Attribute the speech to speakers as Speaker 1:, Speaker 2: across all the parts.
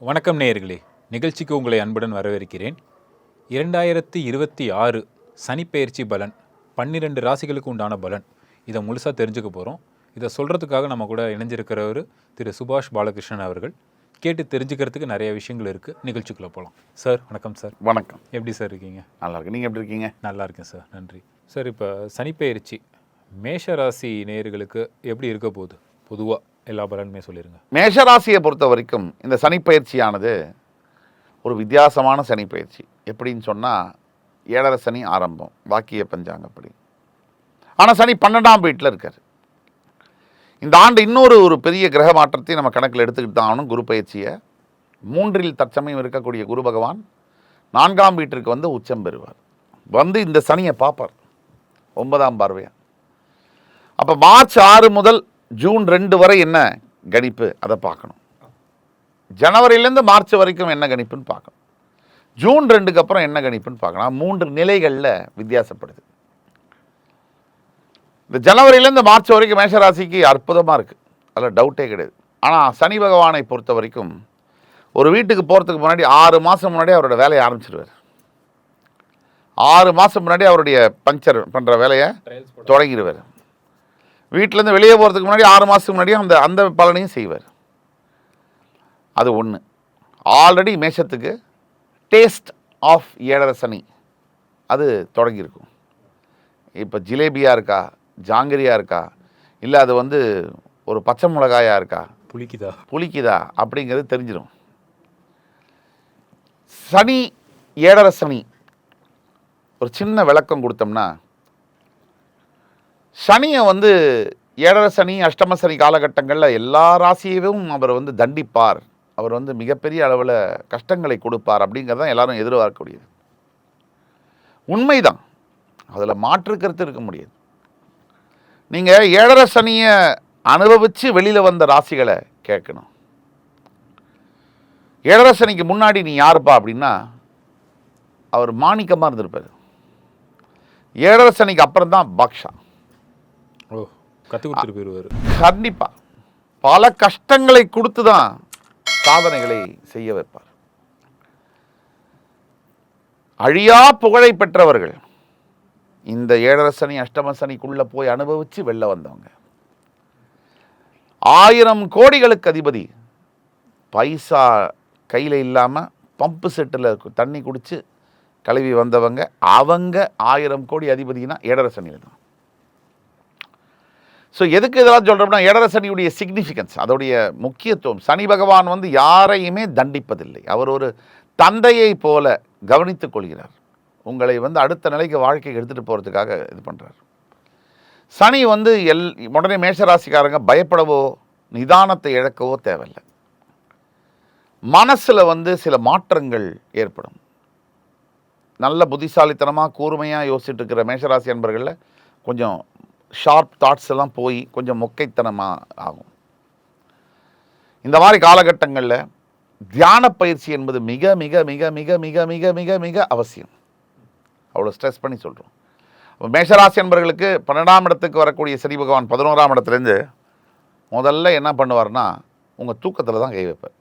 Speaker 1: வணக்கம் நேயர்களே, நிகழ்ச்சிக்கு உங்களை அன்புடன் வரவேற்கிறேன். 2026 சனிப்பெயர்ச்சி பலன், 12 ராசிகளுக்கு உண்டான பலன், இதை முழுசாக தெரிஞ்சுக்க போகிறோம். இதை சொல்கிறதுக்காக நம்ம கூட இணைஞ்சிருக்கிறவர் திரு சுபாஷ் பாலகிருஷ்ணன் அவர்கள். கேட்டு தெரிஞ்சுக்கிறதுக்கு நிறைய விஷயங்கள் இருக்குது. நிகழ்ச்சிக்குள்ளே போகலாம். சார் வணக்கம். சார்
Speaker 2: வணக்கம்.
Speaker 1: எப்படி சார் இருக்கீங்க?
Speaker 2: நல்லா இருக்கு. நீங்கள் எப்படி இருக்கீங்க?
Speaker 1: நல்லா இருக்கேன் சார், நன்றி. சார், இப்போ சனிப்பெயர்ச்சி மேஷராசி நேயர்களுக்கு எப்படி இருக்க போகுது? பொதுவாக எல்லா பலனுமே சொல்லிடுங்க.
Speaker 2: மேஷராசியை பொறுத்த வரைக்கும் இந்த சனிப்பெயர்ச்சியானது ஒரு வித்தியாசமான சனிப்பெயர்ச்சி. எப்படின்னு சொன்னால், 7.5 சனி ஆரம்பம் வாக்கிய பஞ்சாங்கப்படி. ஆனால் சனி 12ஆம் வீட்டில் இருக்கார். இந்த ஆண்டு இன்னொரு பெரிய கிரக மாற்றத்தை நம்ம கணக்கில் எடுத்துக்கிட்டு தான் ஆகணும். குரு பயிற்சியை 3இல் தற்சமயம் இருக்கக்கூடிய குரு பகவான் 4ஆம் வீட்டிற்கு வந்து உச்சம் பெறுவார். வந்து இந்த சனியை பார்ப்பார் 9ஆம் பார்வையாக. அப்போ மார்ச் 6 முதல் ஜூன் 2 வரை என்ன கணிப்பு அதை பார்க்கணும். ஜனவரியிலேருந்து மார்ச் வரைக்கும் என்ன கணிப்புன்னு பார்க்கணும். ஜூன் 2க்கு அப்புறம் என்ன கணிப்புன்னு பார்க்கணும். 3 நிலைகளில் வித்தியாசப்படுது. இந்த ஜனவரியிலேருந்து மார்ச் வரைக்கும் மேஷராசிக்கு அற்புதமாக இருக்குது, அதில் டவுட்டே கிடையாது. ஆனால் சனி பகவானை பொறுத்த வரைக்கும் ஒரு வீட்டுக்கு போகிறதுக்கு முன்னாடி 6 மாதம் முன்னாடி அவரோட வேலையை ஆரம்பிச்சிடுவார். 6 மாதம் முன்னாடி அவருடைய பஞ்சர் பண்ணுற வேலையை தொடங்கிடுவார். வீட்டிலேருந்து வெளியே போகிறதுக்கு முன்னாடி 6 மாதத்துக்கு முன்னாடியும் அந்த பலனையும் செய்வார். அது ஒன்று. ஆல்ரெடி மேஷத்துக்கு டேஸ்ட் ஆஃப் 7.5 சனி அது தொடங்கியிருக்கும். இப்போ ஜிலேபியாக இருக்கா, ஜாங்கிரியாக இருக்கா, இல்லை அது ஒரு பச்சை மிளகாயாக இருக்கா, புளிக்குதா அப்படிங்கிறது தெரிஞ்சிடும். சனி 7.5 சனி ஒரு சின்ன விளக்கம் கொடுத்தோம்னா, சனியை 7.5 சனி அஷ்டம சனி காலகட்டங்களில் எல்லா ராசியையும் அவர் தண்டிப்பார், அவர் மிகப்பெரிய அளவில் கஷ்டங்களை கொடுப்பார் அப்படிங்கிறது தான் எல்லாரும் எதிர்பார்க்கக்கூடியது. உண்மைதான், அதில் மாற்று கருத்து இருக்க முடியாது. நீங்கள் 7.5 சனியை அனுபவித்து வெளியில் வந்த ராசிகளை கேட்கணும். 7.5 சனிக்கு முன்னாடி நீ யாருப்பா அப்படின்னா, அவர் மாணிக்கமாக இருந்திருப்பார். 7.5 சனிக்கு அப்புறம் தான் பாக்ஷா. கண்டிப்பாக பல கஷ்டங்களை கொடுத்து தான் சாதனைகளை செய்ய வைப்பார். அழியா புகழை பெற்றவர்கள் இந்த 7.5 சனி அஷ்டம சனிக்குள்ள போய் அனுபவிச்சு வெளில வந்தவங்க. 1000 கோடிகளுக்கு அதிபதி பைசா கையில் இல்லாமல் பம்பு செட்டில் தண்ணி குடித்து கழுவி வந்தவங்க. அவங்க 1000 கோடி அதிபதினா 7.5 சனியில் தான். ஸோ எதுக்கு இதெல்லாம் சொல்கிறோம்னா, 7.5 சனியுடைய சிக்னிஃபிகன்ஸ், அதோடைய முக்கியத்துவம். சனி பகவான் யாரையுமே தண்டிப்பதில்லை. அவர் ஒரு தந்தையை போல கவனித்துக் கொள்கிறார். உங்களை அடுத்த நிலைக்கு வாழ்க்கையை எடுத்துகிட்டு போகிறதுக்காக இது பண்ணுறார். சனி உடனே மேஷராசிக்காரங்க பயப்படவோ நிதானத்தை இழக்கவோ தேவையில்லை. மனசில் சில மாற்றங்கள் ஏற்படும். நல்ல புத்திசாலித்தனமாக கூர்மையாக யோசிச்சுட்டு இருக்கிற மேஷராசி அன்பர்களில் கொஞ்சம் ஷார்ப் தாட்ஸ் எல்லாம் போய் கொஞ்சம் மொக்கைத்தனமாக ஆகும். இந்த மாதிரி காலகட்டங்களில் தியான பயிற்சி என்பது மிக மிக மிக மிக மிக மிக மிக மிக அவசியம். அவ்வளோ ஸ்ட்ரெஸ் பண்ணி சொல்கிறோம். மேஷராசி அன்பர்களுக்கு 12ஆம் இடத்துக்கு வரக்கூடிய சனி பகவான் 11ஆம் இடத்துலேருந்து முதல்ல என்ன பண்ணுவார்னா, உங்கள் தூக்கத்தில் தான் கை வைப்பார்.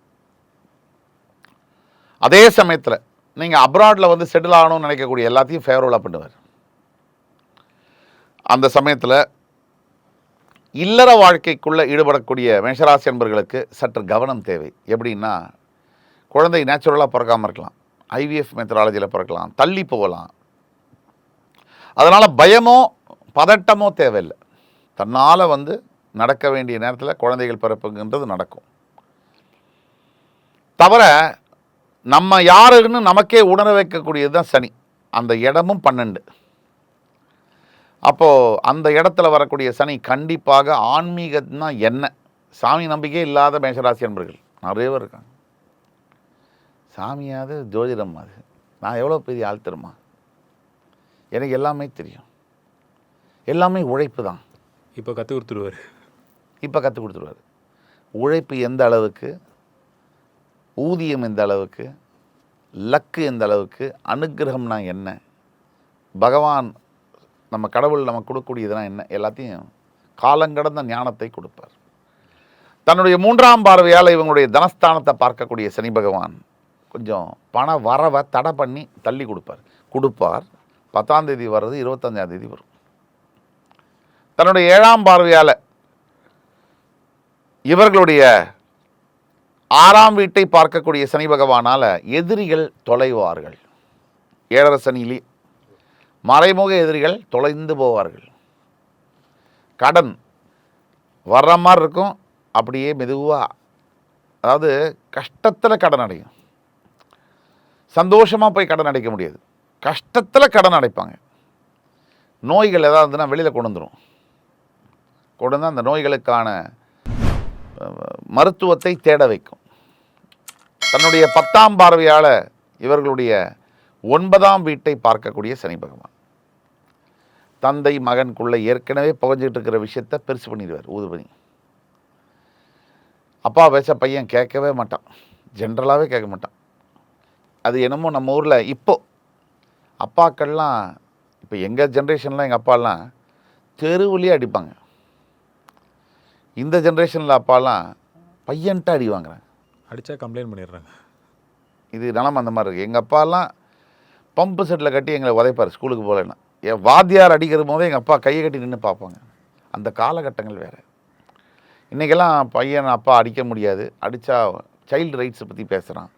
Speaker 2: அதே சமயத்தில் நீங்கள் அப்ராடில் செட்டில் ஆகணும்னு நினைக்கக்கூடிய எல்லாத்தையும் ஃபேவரபுளாக பண்ணுவார். அந்த சமயத்தில் இல்லற வாழ்க்கைக்குள்ளே ஈடுபடக்கூடிய மேஷராசி அன்பர்களுக்கு சற்று கவனம் தேவை. எப்படின்னா, குழந்தை நேச்சுரலாக பிறக்காமல் இருக்கலாம், ஐவிஎஃப் மெத்தடாலஜியில் பிறக்கலாம், தள்ளி போகலாம். அதனால் பயமோ பதட்டமோ தேவையில்லை. தன்னால் நடக்க வேண்டிய நேரத்தில் குழந்தைகள் பிறப்புங்கிறது நடக்கும். தவிர நம்ம யாருன்னு நமக்கே உணர வைக்கக்கூடியது தான் சனி. அந்த இடமும் 12. அப்போது அந்த இடத்துல வரக்கூடிய சனி கண்டிப்பாக ஆன்மீகம்னா என்ன, சாமி நம்பிக்கை இல்லாத மேஷராசி அன்பர்கள் நிறைய பேர் இருக்காங்க. சாமியாவது ஜோதிடம் அது, நான் எவ்வளோ பெரிய ஆள் தெரியுமா, எனக்கு எல்லாமே தெரியும், எல்லாமே உழைப்பு தான்.
Speaker 1: இப்போ கற்றுக் கொடுத்துருவார்.
Speaker 2: உழைப்பு எந்த அளவுக்கு, ஊதியம் எந்த அளவுக்கு, லக்கு எந்த அளவுக்கு, அனுக்கிரகம்னா என்ன, பகவான் நம்ம கடவுள் நமக்கு கொடுக்கக்கூடியதுனா என்ன, எல்லாத்தையும் காலங்கடந்த ஞானத்தை கொடுப்பார். தன்னுடைய 3ஆம் பார்வையால் இவங்களுடைய தனஸ்தானத்தை பார்க்கக்கூடிய சனி பகவான் கொஞ்சம் பண வரவை தடை பண்ணி தள்ளி கொடுப்பார் 10ஆம் தேதி வர்றது 25ஆம் தேதி வரும். தன்னுடைய 7ஆம் பார்வையால் இவர்களுடைய 6ஆம் வீட்டை பார்க்கக்கூடிய சனி பகவானால் எதிரிகள் தொலைவார்கள். 7.5 சனியிலே மறைமுக எதிரிகள் தொலைந்து போவார்கள். கடன் வர்ற மாதிரி இருக்கும், அப்படியே மெதுவாக, அதாவது கஷ்டத்தில் கடன் அடையும். சந்தோஷமாக போய் கடன் அடைக்க முடியாது, கஷ்டத்தில் கடன் அடைப்பாங்க. நோய்கள் ஏதாவது இருந்துன்னா வெளியில் கொண்டு வந்து அந்த நோய்களுக்கான மருத்துவத்தை தேட வைக்கும். தன்னுடைய 10ஆம் பார்வையால் இவர்களுடைய 9ஆம் வீட்டை பார்க்கக்கூடிய சனி பகவான் தந்தை மகனுக்குள்ளே ஏற்கனவே புகஞ்சிட்டு இருக்கிற விஷயத்தை பெருசு பண்ணிடுவார். ஊதுபணி. அப்பா பேச பையன் கேட்கவே மாட்டான், ஜென்ரலாகவே கேட்க மாட்டான். அது என்னமோ நம்ம ஊரில் இப்போது அப்பாக்கள்லாம், இப்போ எங்கள் ஜென்ரேஷன்லாம் எங்கள் அப்பாலாம் தெருவுலேயே அடிப்பாங்க. இந்த ஜென்ரேஷனில் அப்பாலாம் பையன்ட்டு அடி வாங்குறாங்க,
Speaker 1: அடித்தா கம்ப்ளைண்ட் பண்ணிடுறாங்க.
Speaker 2: இது நிலம அந்த மாதிரி இருக்குது. எங்கள் அப்பாலாம் பம்பு செட்டில் கட்டி எங்களை உதைப்பார் ஸ்கூலுக்கு போகலன்னா. என் வாத்தியார் அடிக்கிற போதே எங்கள் அப்பா கையை கட்டி நின்று பார்ப்பாங்க. அந்த காலகட்டங்கள் வேறு. இன்றைக்கெல்லாம் பையன் அப்பா அடிக்க முடியாது, அடித்தா சைல்டு ரைட்ஸை பற்றி பேசுகிறான்,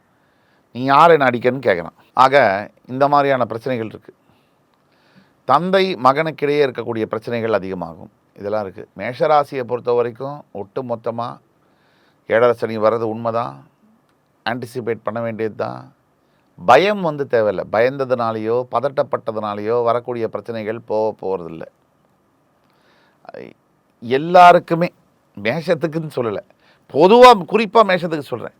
Speaker 2: நீ யார் என்ன அடிக்கன்னு கேட்குறான். ஆக இந்த மாதிரியான பிரச்சனைகள் இருக்குது. தந்தை மகனுக்கிடையே இருக்கக்கூடிய பிரச்சனைகள் அதிகமாகும். இதெல்லாம் இருக்குது. மேஷராசியை பொறுத்த வரைக்கும் ஒட்டு மொத்தமாக 7.5 சனி வர்றது உண்மைதான், ஆன்டிசிபேட் பண்ண வேண்டியது தான். பயம் தேவையில்லை. பயந்ததுனாலேயோ பதட்டப்பட்டதுனாலேயோ வரக்கூடிய பிரச்சனைகள் போகிறதில்ல. எல்லாருக்குமே, மேஷத்துக்குன்னு சொல்லலை, பொதுவாக குறிப்பாக மேஷத்துக்கு சொல்கிறேன்,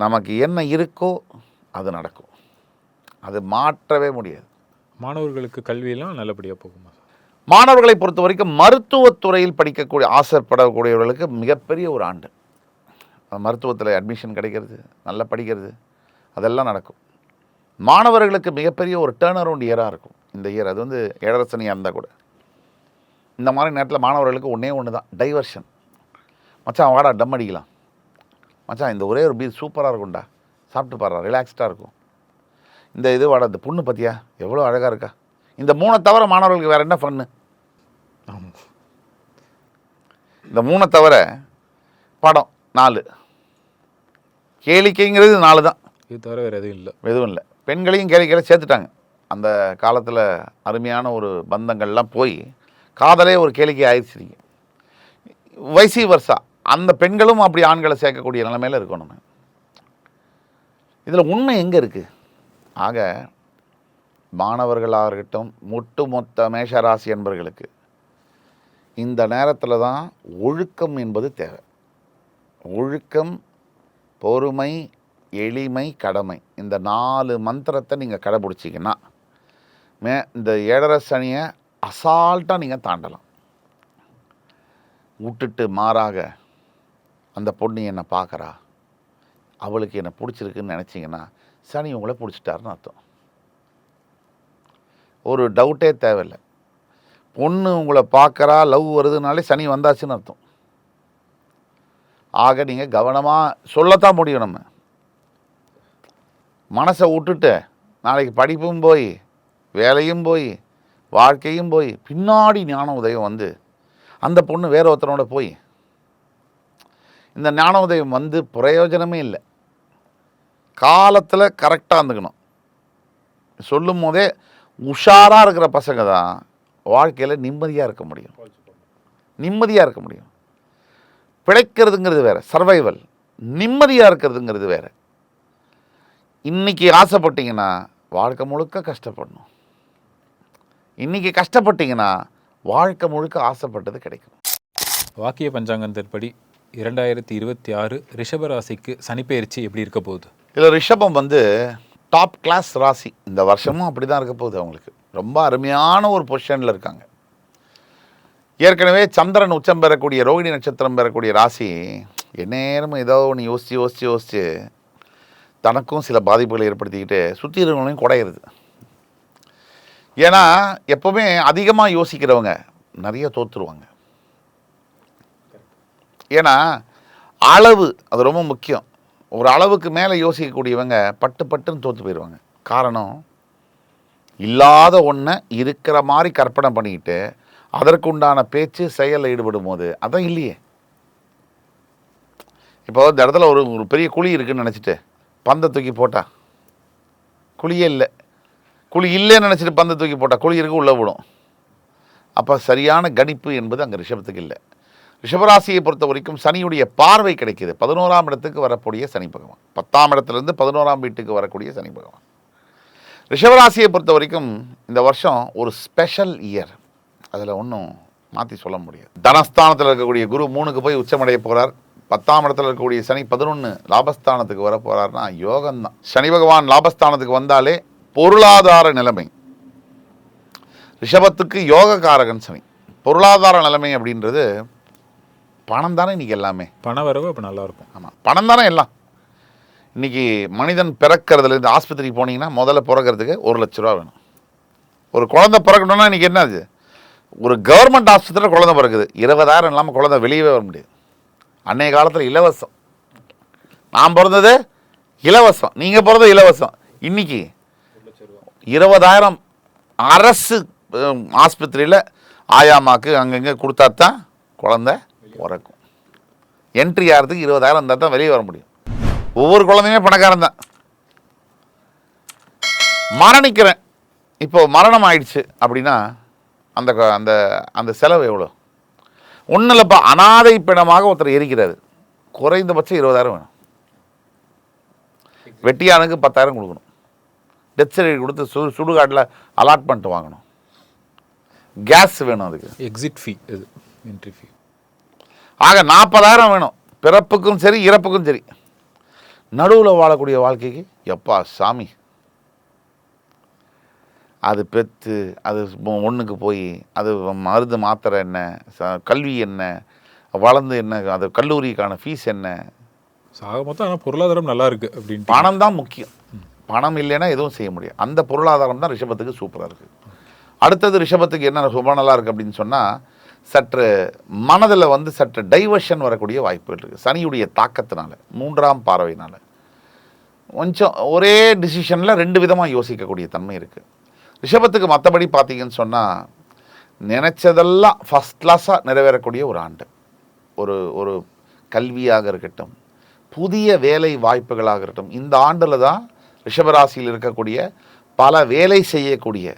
Speaker 2: நமக்கு என்ன இருக்கோ அது நடக்கும், அது மாற்றவே முடியாது.
Speaker 1: மாணவர்களுக்கு கல்வியெல்லாம் நல்லபடியாக போகுமா?
Speaker 2: மாணவர்களை பொறுத்த வரைக்கும் மருத்துவத்துறையில் படிக்கக்கூடிய ஆசைப்படக்கூடியவர்களுக்கு மிகப்பெரிய ஒரு ஆண்டு. மருத்துவத்தில் அட்மிஷன் கிடைக்கிறது, நல்லா படிக்கிறது, அதெல்லாம் நடக்கும். மாணவர்களுக்கு மிகப்பெரிய ஒரு டேர்ன் அரவுண்ட் இயராக இருக்கும் இந்த இயர். அது 7.5 சனியாக இருந்தால் கூட இந்த மாதிரி நேரத்தில் மாணவர்களுக்கு ஒன்று தான், டைவர்ஷன். மச்சான் வாடா டம் அடிக்கலாம், மச்சான் இந்த ஒரே ஒரு பீர் சூப்பராக இருக்கும்டா, சாப்பிட்டு பாடுறா, ரிலாக்ஸ்டாக இருக்கும். இந்த இது வாடா, இந்த பொண்ணு பற்றியா எவ்வளோ அழகாக இருக்கா. இந்த 3 தவிர மாணவர்களுக்கு வேறு என்ன ஃபன்னு? இந்த 3 தவிர படம் 4, கேளிக்கைங்கிறது 4 தான்.
Speaker 1: இது தவிர வேறு
Speaker 2: எதுவும் இல்லை. பெண்களையும் கேளிக்கையில சேர்த்துட்டாங்க. அந்த காலத்தில் அருமையான ஒரு பந்தங்கள்லாம் போய் காதலே ஒரு கேளிக்கை ஆயிடுச்சு. வைசி வருஷா அந்த பெண்களும் அப்படி ஆண்களை சேர்க்கக்கூடிய நிலைமையில் இருக்கணும் நம்ம. இதில் உண்மை எங்கே இருக்குது? ஆக மாணவர்களாக இருக்கட்டும், ஒட்டுமொத்த மேஷராசி என்பவர்களுக்கு இந்த நேரத்தில் தான் ஒழுக்கம் என்பது தேவை. ஒழுக்கம், பொறுமை, எளிமை, கடமை, இந்த 4 மந்திரத்தை நீங்கள் கடைப்பிடிச்சிங்கன்னா இந்த 7.5 சனியை அசால்ட்டாக நீங்கள் தாண்டலாம். விட்டுட்டு மாறாக அந்த பொண்ணு என்னை பார்க்குறா, அவளுக்கு என்னை பிடிச்சிருக்குன்னு நினச்சிங்கன்னா சனி உங்களை பிடிச்சிட்டாருன்னு அர்த்தம். ஒரு டவுட்டே தேவையில்லை. பொண்ணு உங்களை பார்க்குறா, லவ் வருதுனாலே சனி வந்தாச்சுன்னு அர்த்தம். ஆக நீங்கள் கவனமாக சொல்லத்தான் முடியும். நம்ம மனசை விட்டுட்டு நாளைக்கு படிப்பும் போய் வேலையும் போய் வாழ்க்கையும் போய் பின்னாடி ஞான உதயம் அந்த பொண்ணு வேற ஒருத்தனோட போய் இந்த ஞான உதயம் பிரயோஜனமே இல்லை. காலத்தில் கரெக்டாக இருந்துக்கணும். சொல்லும் போதே உஷாராக இருக்கிற பசங்க தான் வாழ்க்கையில் நிம்மதியாக இருக்க முடியும். நிம்மதியாக இருக்க முடியும். பிழைக்கிறதுங்கிறது வேறு, சர்வைவல். நிம்மதியாக இருக்கிறதுங்கிறது வேறு. இன்றைக்கி ஆசைப்பட்டீங்கன்னா வாழ்க்கை முழுக்க கஷ்டப்படணும். இன்றைக்கி கஷ்டப்பட்டீங்கன்னா வாழ்க்கை முழுக்க ஆசைப்பட்டது கிடைக்கும்.
Speaker 1: வாக்கிய பஞ்சாங்கத்தின்படி 2026 ரிஷபராசிக்கு சனிப்பெயர்ச்சி எப்படி இருக்க போகுது?
Speaker 2: இதில் ரிஷபம் டாப் கிளாஸ் ராசி. இந்த வருஷமும் அப்படி தான் இருக்க போகுது. அவங்களுக்கு ரொம்ப அருமையான ஒரு பொசிஷனில் இருக்காங்க. ஏற்கனவே சந்திரன் உச்சம் பெறக்கூடிய ரோகிணி நட்சத்திரம் பெறக்கூடிய ராசி எந்நேரமும் ஏதோ ஒன்று யோசித்து தனக்கும் சில பாதிப்புகளை ஏற்படுத்திக்கிட்டு சுற்றி இருக்கிறவங்களையும் குறையிறது. ஏன்னா எப்போவுமே அதிகமாக யோசிக்கிறவங்க நிறைய தோற்றுருவாங்க. ஏன்னா அளவு அது ரொம்ப முக்கியம். ஒரு அளவுக்கு மேலே யோசிக்கக்கூடியவங்க பட்டுன்னு தோற்று போயிடுவாங்க. காரணம், இல்லாத ஒன்றை இருக்கிற மாதிரி கற்பனை பண்ணிக்கிட்டு அதற்குண்டான பேச்சு செயலில் ஈடுபடும் போது அதான் இல்லையே. இப்போ இந்த இடத்துல ஒரு பெரிய குழி இருக்குன்னு நினச்சிட்டு பந்தை தூக்கி போட்டா குழியே இல்லை, குழி இல்லைன்னு நினச்சிட்டு பந்தை தூக்கி போட்டால் குழி இருக்கு உள்ளே விடும். அப்போ சரியான கணிப்பு என்பது அங்கே ரிஷபத்துக்கு இல்லை. ரிஷபராசியை பொறுத்த வரைக்கும் சனியுடைய பார்வை கிடைக்கிது. 11ஆம் இடத்துக்கு வரக்கூடிய சனி பகவான், 10ஆம் இடத்துலேருந்து 11ஆம் வீட்டுக்கு வரக்கூடிய சனி பகவான். ரிஷபராசியை பொறுத்த வரைக்கும் இந்த வருஷம் ஒரு ஸ்பெஷல் இயர், அதில் ஒன்றும் மாற்றி சொல்ல முடியாது. தனஸ்தானத்தில் இருக்கக்கூடிய குரு 3க்கு போய் உச்சமடைய போகிறார். 10ஆம் இடத்துல இருக்கக்கூடிய சனி 11 லாபஸ்தானத்துக்கு வர போகிறார்னா யோகம்தான். சனி பகவான் லாபஸ்தானத்துக்கு வந்தாலே பொருளாதார நிலைமை, ரிஷபத்துக்கு யோகக்காரகன் சனி. பொருளாதார நிலைமை அப்படின்றது பணம் தானே இன்றைக்கி எல்லாமே.
Speaker 1: பண வரவு அப்போ நல்லாயிருக்கும்.
Speaker 2: ஆமாம், பணம் தானே எல்லாம். இன்றைக்கி மனிதன் பிறக்கிறதுலேருந்து ஆஸ்பத்திரிக்கு போனீங்கன்னா முதல்ல பிறக்கிறதுக்கு 1 லட்ச ரூபா வேணும். ஒரு குழந்தை பிறக்கணும்னா இன்றைக்கி என்ன அது, ஒரு கவர்மெண்ட் ஆஸ்பத்திரியில் குழந்தை பிறக்குது, 20,000 இல்லாமல் குழந்தை வெளியவே வர முடியாது. அன்றைய காலத்தில் இலவசம். நான் பிறந்தது இலவசம், நீங்கள் பிறந்தது இலவசம். இன்றைக்கி 20,000 அரசு ஆஸ்பத்திரியில் ஆயாமாக்கு அங்கங்கே கொடுத்தா தான் குழந்தை பிறக்கும். என்ட்ரி ஆகிறதுக்கு 20,000 இருந்தால் தான் வெளியே வர முடியும். ஒவ்வொரு குழந்தையுமே பணக்காரன் தான். மரணிக்கிறேன், இப்போ மரணம் ஆயிடுச்சு அப்படின்னா அந்த அந்த அந்த செலவு எவ்வளோ? ஒன்றும் இல்லைப்பா, அனாதை பிணமாக ஒருத்தர் எரிக்கிறாரு, குறைந்தபட்சம் 20,000 வேணும். வெட்டியானுக்கு 10,000 கொடுக்கணும். டெத் சர்டிஃபிகேட் கொடுத்து சுடுகாட்டில் அலாட்மெண்ட் வாங்கணும். கேஸ் வேணும், அதுக்கு
Speaker 1: எக்ஸிட் ஃபீ, இது என்ட்ரி ஃபீ.
Speaker 2: ஆக 40,000 வேணும், பிறப்புக்கும் சரி இறப்புக்கும் சரி. நடுவில் வாழக்கூடிய வாழ்க்கைக்கு எப்பா சாமி, அது பெற்று அது ஒன்றுக்கு போய் அது மருந்து மாத்திரை என்ன, கல்வி என்ன, வளர்ந்து என்ன, அது கல்லூரிக்கான ஃபீஸ் என்ன,
Speaker 1: சாக மொத்தம். ஆனால் பொருளாதாரம் நல்லா இருக்குது அப்படின்னு.
Speaker 2: பணம் தான் முக்கியம். பணம் இல்லைன்னா எதுவும் செய்ய முடியாது. அந்த பொருளாதாரம் தான் ரிஷபத்துக்கு சூப்பராக இருக்குது. அடுத்தது ரிஷபத்துக்கு என்ன ரொம்ப நல்லா இருக்குது அப்படின்னு சொன்னால், சற்று மனதில் சற்று டைவர்ஷன் வரக்கூடிய வாய்ப்புகள் இருக்குது. சனியுடைய தாக்கத்தினால, 3ஆம் பார்வையினால் கொஞ்சம் ஒரே டிசிஷனில் 2 விதமாக யோசிக்கக்கூடிய தன்மை இருக்குது ரிஷபத்துக்கு. மற்றபடி பார்த்தீங்கன்னு சொன்னால் நினச்சதெல்லாம் ஃபஸ்ட் கிளாஸாக நிறைவேறக்கூடிய ஒரு ஆண்டு. ஒரு கல்வியாக இருக்கட்டும், புதிய வேலை வாய்ப்புகளாக இருக்கட்டும், இந்த ஆண்டில் தான் ரிஷபராசியில் இருக்கக்கூடிய பல வேலை செய்யக்கூடிய,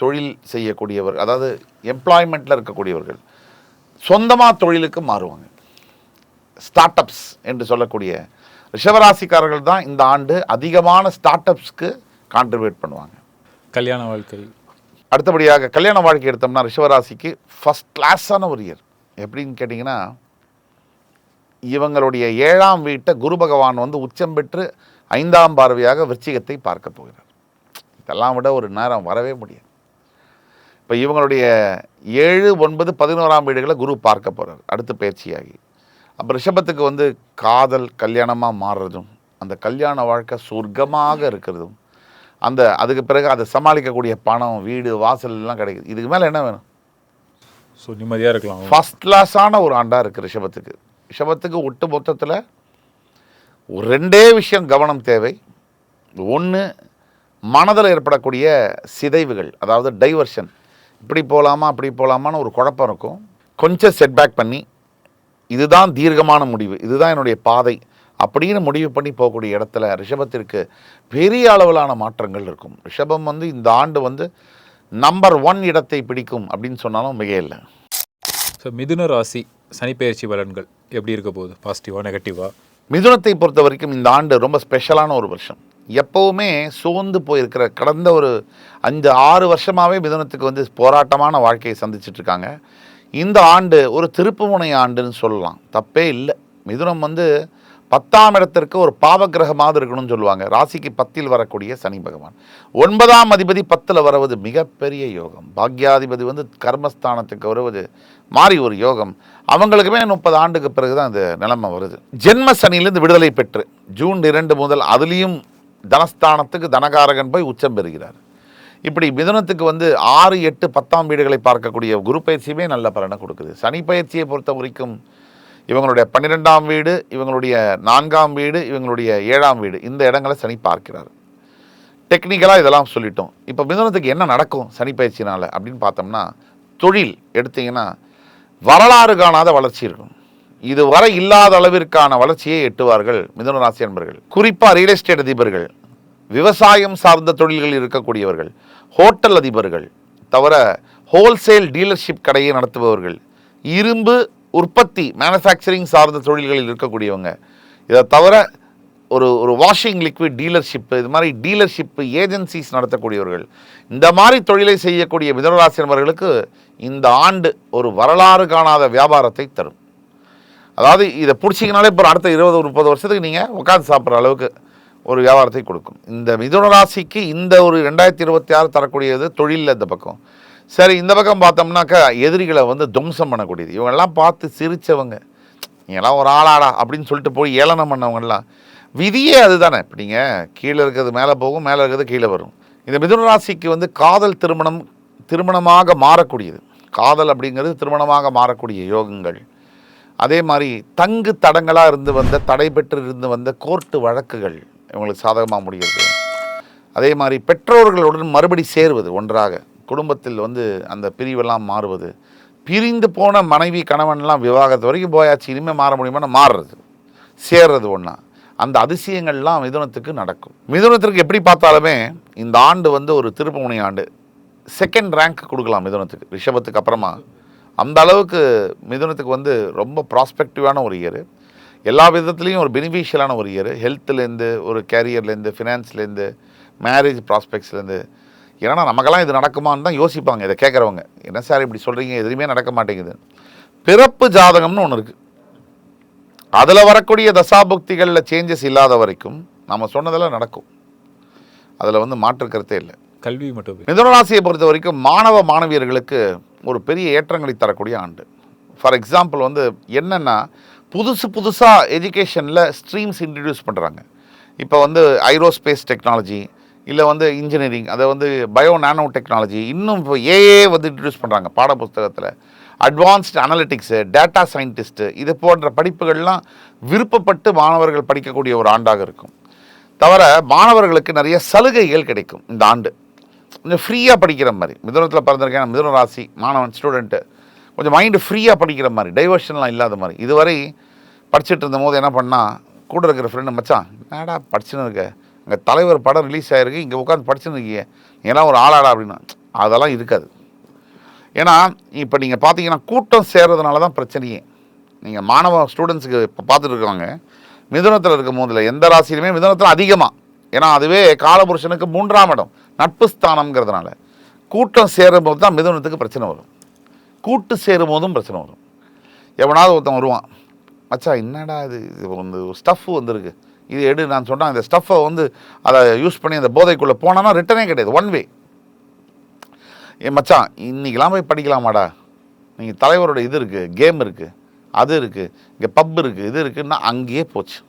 Speaker 2: தொழில் செய்யக்கூடியவர், அதாவது எம்ப்ளாய்மெண்ட்டில் இருக்கக்கூடியவர்கள் சொந்தமாக தொழிலுக்கு மாறுவாங்க. ஸ்டார்ட் அப்ஸ் என்று சொல்லக்கூடிய ரிஷபராசிக்காரர்கள் தான் இந்த ஆண்டு அதிகமான ஸ்டார்ட் அப்ஸ்க்கு கான்ட்ரிபியூட் பண்ணுவாங்க.
Speaker 1: கல்யாண வாழ்க்கை,
Speaker 2: அடுத்தபடியாக கல்யாண வாழ்க்கை எடுத்தோம்னா ரிஷபராசிக்கு ஃபஸ்ட் கிளாஸான ஒரு இயர். எப்படின்னு கேட்டிங்கன்னா, இவங்களுடைய 7ஆம் வீட்டை குரு பகவான் உச்சம் பெற்று 5ஆம் பார்வையாக விருச்சிகத்தை பார்க்க போகிறார். இதெல்லாம் விட ஒரு நேரம் வரவே முடியாது. இப்போ இவங்களுடைய 7, 9, 11ஆம் வீடுகளை குரு பார்க்க போகிறார் அடுத்து பயிற்சியாகி. அப்போ ரிஷபத்துக்கு காதல் கல்யாணமாக மாறுறதும், அந்த கல்யாண வாழ்க்கை சொர்க்கமாக இருக்கிறதும், அதுக்கு பிறகு அதை சமாளிக்கக்கூடிய பணம், வீடு, வாசல் எல்லாம் கிடைக்குது. இதுக்கு மேலே என்ன வேணும்?
Speaker 1: ஸோ நிம்மதியாக இருக்கலாம்.
Speaker 2: ஃபஸ்ட் கிளாஸான ஒரு ஆண்டாக இருக்குது ரிஷபத்துக்கு. ரிஷபத்துக்கு ஒட்டு மொத்தத்தில் ஒரு 2 விஷயம் கவனம் தேவை. ஒன்று, மனதில் ஏற்படக்கூடிய சிதைவுகள், அதாவது டைவர்ஷன். இப்படி போகலாமா அப்படி போகலாமான்னு ஒரு குழப்பம் இருக்கும். கொஞ்சம் செட்பேக் பண்ணி, இதுதான் தீர்க்கமான முடிவு, இதுதான் என்னுடைய பாதை அப்படின்னு முடிவு பண்ணி போகக்கூடிய இடத்துல ரிஷபத்திற்கு பெரிய அளவிலான மாற்றங்கள் இருக்கும். ரிஷபம் இந்த ஆண்டு நம்பர் 1 இடத்தை பிடிக்கும் அப்படின்னு சொன்னாலும் மிக இல்லை.
Speaker 1: ஸோ மிதுன ராசி சனிப்பெயர்ச்சி பலன்கள் எப்படி இருக்க போகுது? பாசிட்டிவா நெகட்டிவா?
Speaker 2: மிதுனத்தை பொறுத்த வரைக்கும் இந்த ஆண்டு ரொம்ப ஸ்பெஷலான ஒரு வருஷம். எப்போவுமே சோர்ந்து போயிருக்கிற கடந்த ஒரு 5-6 வருஷமாகவே மிதுனத்துக்கு போராட்டமான வாழ்க்கையை சந்திச்சிட்ருக்காங்க. இந்த ஆண்டு ஒரு திருப்புமுனை ஆண்டுன்னு சொல்லலாம், தப்பே இல்லை. மிதுனம் 10ஆம் இடத்திற்கு ஒரு பாவகிரகமாக இருக்கணும்னு சொல்லுவாங்க. ராசிக்கு 10இல் வரக்கூடிய சனி பகவான், 9ஆம் அதிபதி 10இல் வருவது மிகப்பெரிய யோகம். பாக்யாதிபதி கர்மஸ்தானத்துக்கு வருவது மாறி ஒரு யோகம். அவங்களுக்குமே 30 ஆண்டுக்கு பிறகு தான் இந்த நிலைமை வருது. ஜென்ம சனியிலிருந்து விடுதலை பெற்று ஜூன் 2 முதல் அதுலேயும் தனஸ்தானத்துக்கு தனகாரகன் போய் உச்சம் பெறுகிறார். இப்படி மிதுனத்துக்கு 6, 8, 10ஆம் வீடுகளை பார்க்கக்கூடிய குரு பயிற்சியுமே நல்ல பலனை கொடுக்குது. சனி பயிற்சியை பொறுத்த வரைக்கும் இவங்களுடைய 12ஆம் வீடு, இவங்களுடைய 4ஆம் வீடு, இவங்களுடைய 7ஆம் வீடு, இந்த இடங்களை சனி பார்க்கிறார். டெக்னிக்கலாக இதெல்லாம் சொல்லிட்டோம். இப்போ மிதுனத்துக்கு என்ன நடக்கும் சனி பயிற்சினால் அப்படின்னு பார்த்தோம்னா, தொழில் எடுத்தீங்கன்னா வரலாறு காணாத வளர்ச்சி இருக்கும். இதுவரை இல்லாத அளவிற்கான வளர்ச்சியை எட்டுவார்கள் மிதுன ராசி அன்பர்கள். குறிப்பாக ரியல் எஸ்டேட் அதிபர்கள், விவசாயம் சார்ந்த தொழில்களில் இருக்கக்கூடியவர்கள், ஹோட்டல் அதிபர்கள், தவிர ஹோல்சேல் டீலர்ஷிப் கடையை நடத்துபவர்கள், இரும்பு உற்பத்தி மேனுஃபேக்சரிங் சார்ந்த தொழில்களில் இருக்கக்கூடியவங்க, இதை தவிர ஒரு வாஷிங் லிக்விட் டீலர்ஷிப்பு, இது மாதிரி டீலர்ஷிப்பு ஏஜென்சிஸ் நடத்தக்கூடியவர்கள், இந்த மாதிரி தொழிலை செய்யக்கூடிய மிதுனராசி நபர்களுக்கு இந்த ஆண்டு ஒரு வரலாறு காணாத வியாபாரத்தை தரும். அதாவது இதை பிடிச்சிங்கனாலே இப்போ அடுத்த 20-30 வருஷத்துக்கு நீங்கள் உட்காந்து சாப்பிட்ற அளவுக்கு ஒரு வியாபாரத்தை கொடுக்கும். இந்த மிதுனராசிக்கு இந்த ஒரு 2026 தரக்கூடியது தொழிலில் இந்த பக்கம். சரி, இந்த பக்கம் பார்த்தோம்னாக்கா எதிரிகளை வந்து துவம்சம் பண்ணக்கூடியது. இவங்கெல்லாம் பார்த்து சிரித்தவங்க, நீங்களாம் ஒரு ஆளாடா அப்படின்னு சொல்லிட்டு போய் ஏளனம் பண்ணவங்கலாம் விதியே அதுதானே. இப்போ நீங்கள் கீழே இருக்கிறது மேலே போகும், மேலே இருக்கிறது கீழே வரும். இந்த மிதுன ராசிக்கு வந்து காதல் திருமணமாக மாறக்கூடியது. காதல் அப்படிங்கிறது திருமணமாக மாறக்கூடிய யோகங்கள். அதே மாதிரி தங்கு தடங்களாக இருந்து வந்த, தடை பெற்று இருந்து வந்த கோர்ட்டு வழக்குகள் இவங்களுக்கு சாதகமாக முடிகிறது. அதே மாதிரி பெற்றோர்களுடன் மறுபடி சேருவது, ஒன்றாக குடும்பத்தில் வந்து அந்த பிரிவெல்லாம் மாறுவது, பிரிந்து போன மனைவி கணவன்லாம் விவாகத்து வரைக்கும் போயாச்சு, இனிமேல் மாற முடியுமா, மாறுறது, சேர்றது ஒன்றா, அந்த அதிசயங்கள்லாம் மிதுனத்துக்கு நடக்கும். மிதுனத்திற்கு எப்படி பார்த்தாலுமே இந்த ஆண்டு வந்து ஒரு திருப்புமுனை ஆண்டு. செகண்ட் ரேங்க் கொடுக்கலாம் மிதுனத்துக்கு, ரிஷபத்துக்கு அப்புறமா. அந்த அளவுக்கு மிதுனத்துக்கு வந்து ரொம்ப ப்ராஸ்பெக்டிவான ஒரு இயர், எல்லா விதத்துலேயும் ஒரு பெனிஃபிஷியலான ஒரு இயர். ஹெல்த்துலேருந்து, ஒரு கேரியர்லேருந்து, ஃபினான்ஸ்லேருந்து, மேரேஜ் ப்ராஸ்பெக்ட்ஸ்லேருந்து. ஏன்னா நமக்கெல்லாம் இது நடக்குமான்னு தான் யோசிப்பாங்க இதை கேட்குறவங்க. என்ன சார் இப்படி சொல்கிறீங்க, எதுவுமே நடக்க மாட்டேங்குது. பிறப்பு ஜாதகம்னு ஒன்று இருக்குது, அதில் வரக்கூடிய தசாபுக்திகளில் சேஞ்சஸ் இல்லாத வரைக்கும் நம்ம சொன்னதெல்லாம் நடக்கும். அதில் வந்து மாற்றுக்கிறதே இல்லை.
Speaker 1: கல்வி மட்டும்.
Speaker 2: மிதுனராசியை பொறுத்த வரைக்கும் மாணவ மாணவியர்களுக்கு ஒரு பெரிய ஏற்றங்களை தரக்கூடிய ஆண்டு. ஃபார் எக்ஸாம்பிள் வந்து என்னென்னா, புதுசாக எஜுகேஷனில் ஸ்ட்ரீம்ஸ் இன்ட்ரடியூஸ் பண்ணுறாங்க. இப்போ வந்து ஐரோஸ்பேஸ் டெக்னாலஜி, இல்லை வந்து இன்ஜினியரிங், அதை வந்து பயோ நானோ டெக்னாலஜி, இன்னும் இப்போ ஏஏ வந்து இன்ட்ரடியூஸ் பண்ணுறாங்க பாட புஸ்தகத்தில். அட்வான்ஸ்டு அனலிட்டிக்ஸு, டேட்டா சயின்டிஸ்ட்டு, இது போன்ற படிப்புகள்லாம் விருப்பப்பட்டு மாணவர்கள் படிக்கக்கூடிய ஒரு ஆண்டாக இருக்கும். தவிர மாணவர்களுக்கு நிறைய சலுகைகள் கிடைக்கும் இந்த ஆண்டு. கொஞ்சம் ஃப்ரீயாக படிக்கிற மாதிரி, மிதுனத்தில் பிறந்திருக்கேன், மிதுன ராசி மாணவன் ஸ்டூடெண்ட்டு கொஞ்சம் மைண்டு ஃப்ரீயாக படிக்கிற மாதிரி, டைவர்ஷன்லாம் இல்லாத மாதிரி. இதுவரை படிச்சுட்டு இருந்த போது என்ன பண்ணால், கூட இருக்கிற ஃப்ரெண்டு, மச்சான் என்னடா படிச்சுன்னு இருக்க, அங்கே தலைவர் படம் ரிலீஸ் ஆகிருக்கு, இங்கே உட்காந்து படிச்சுன்னு இருக்கீங்க, நீங்கள்லாம் ஒரு ஆளாடா அப்படின்னா, அதெல்லாம் இருக்காது. ஏன்னா இப்போ நீங்கள் பார்த்தீங்கன்னா கூட்டம் சேர்றதுனால தான் பிரச்சனையே. நீங்கள் மாணவ ஸ்டூடெண்ட்ஸுக்கு இப்போ பார்த்துட்டு இருக்காங்க, மிதுனத்தில் இருக்கும் போதில் எந்த ராசியிலுமே மிதுனத்தில் அதிகமாக, ஏன்னா அதுவே காலபுருஷனுக்கு 3ஆம் இடம், நட்பு ஸ்தானம்ங்கிறதுனால கூட்டம் சேரும் போது தான் மிதுனத்துக்கு பிரச்சனை வரும். கூட்டு சேரும் போதும் பிரச்சனை வரும். எவனாவது ஒருத்தன் வருவான், மச்சா என்னடா இது வந்து ஸ்டஃப் வந்துருக்கு, இது எடு நான் சொன்னால், இந்த ஸ்டஃப்பை வந்து அதை யூஸ் பண்ணி அந்த போதைக்குள்ளே போனான்னா ரிட்டனே கிடையாது, ஒன் வே. ஏன் மச்சான் இன்றைக்கெலாம் போய் படிக்கலாமாடா, நீங்கள் தலைவரோட இது இருக்குது, கேம் இருக்குது, அது இருக்குது, இங்கே பப் இருக்குது, இது இருக்குன்னா அங்கேயே போச்சு.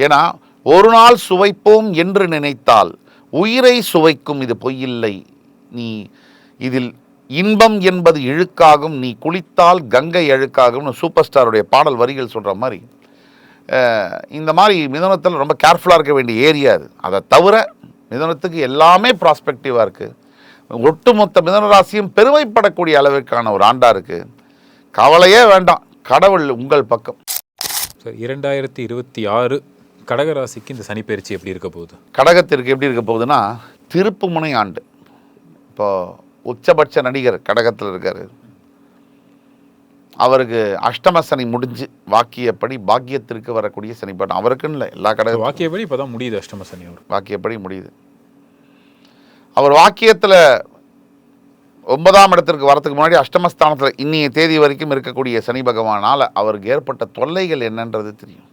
Speaker 2: ஏன்னா ஒரு நாள் சுவைப்போம் என்று நினைத்தால் உயிரை சுவைக்கும், இது பொய்யில்லை. நீ இதில் இன்பம் என்பது இழுக்காகும், நீ குளித்தால் கங்கை அழுக்காகும்னு சூப்பர் ஸ்டாருடைய பாடல் வரிகள் சொல்கிற மாதிரி, இந்த மாதிரி மிதுனத்தில் ரொம்ப கேர்ஃபுல்லாக இருக்க வேண்டிய ஏரியா அது. அதை தவிர மிதுனத்துக்கு எல்லாமே ப்ராஸ்பெக்டிவாக இருக்குது. ஒட்டுமொத்த மிதுனராசியும் பெருமைப்படக்கூடிய அளவிற்கான ஒரு ஆண்டாக இருக்குது. கவலையே வேண்டாம், கடவுள் உங்கள் பக்கம்.
Speaker 1: சார், 2026 கடகராசிக்கு இந்த சனிப்பெயர்ச்சி எப்படி இருக்க போகுது?
Speaker 2: கடகத்திற்கு எப்படி இருக்க போகுதுன்னா, திருப்புமுனை ஆண்டு. இப்போ உச்சபட்ச நடிகர் கடகத்தில் இருக்கார், அவருக்கு அஷ்டம சனி முடிஞ்சு வாக்கியப்படி பாக்கியத்திற்கு வரக்கூடிய சனிப்பாட்டம். அவருக்குன்னு இல்லை, எல்லா கடக
Speaker 1: வாக்கியப்படி இப்போ தான் முடியுது அஷ்டம சனி. அவர்
Speaker 2: வாக்கியப்படி முடியுது. அவர் வாக்கியத்தில் 9ஆம் இடத்திற்கு வரத்துக்கு முன்னாடி அஷ்டமஸ்தானத்தில் இன்னைய தேதி வரைக்கும் இருக்கக்கூடிய சனி பகவானால் அவருக்கு ஏற்பட்ட தொல்லைகள் என்னன்றது தெரியும்.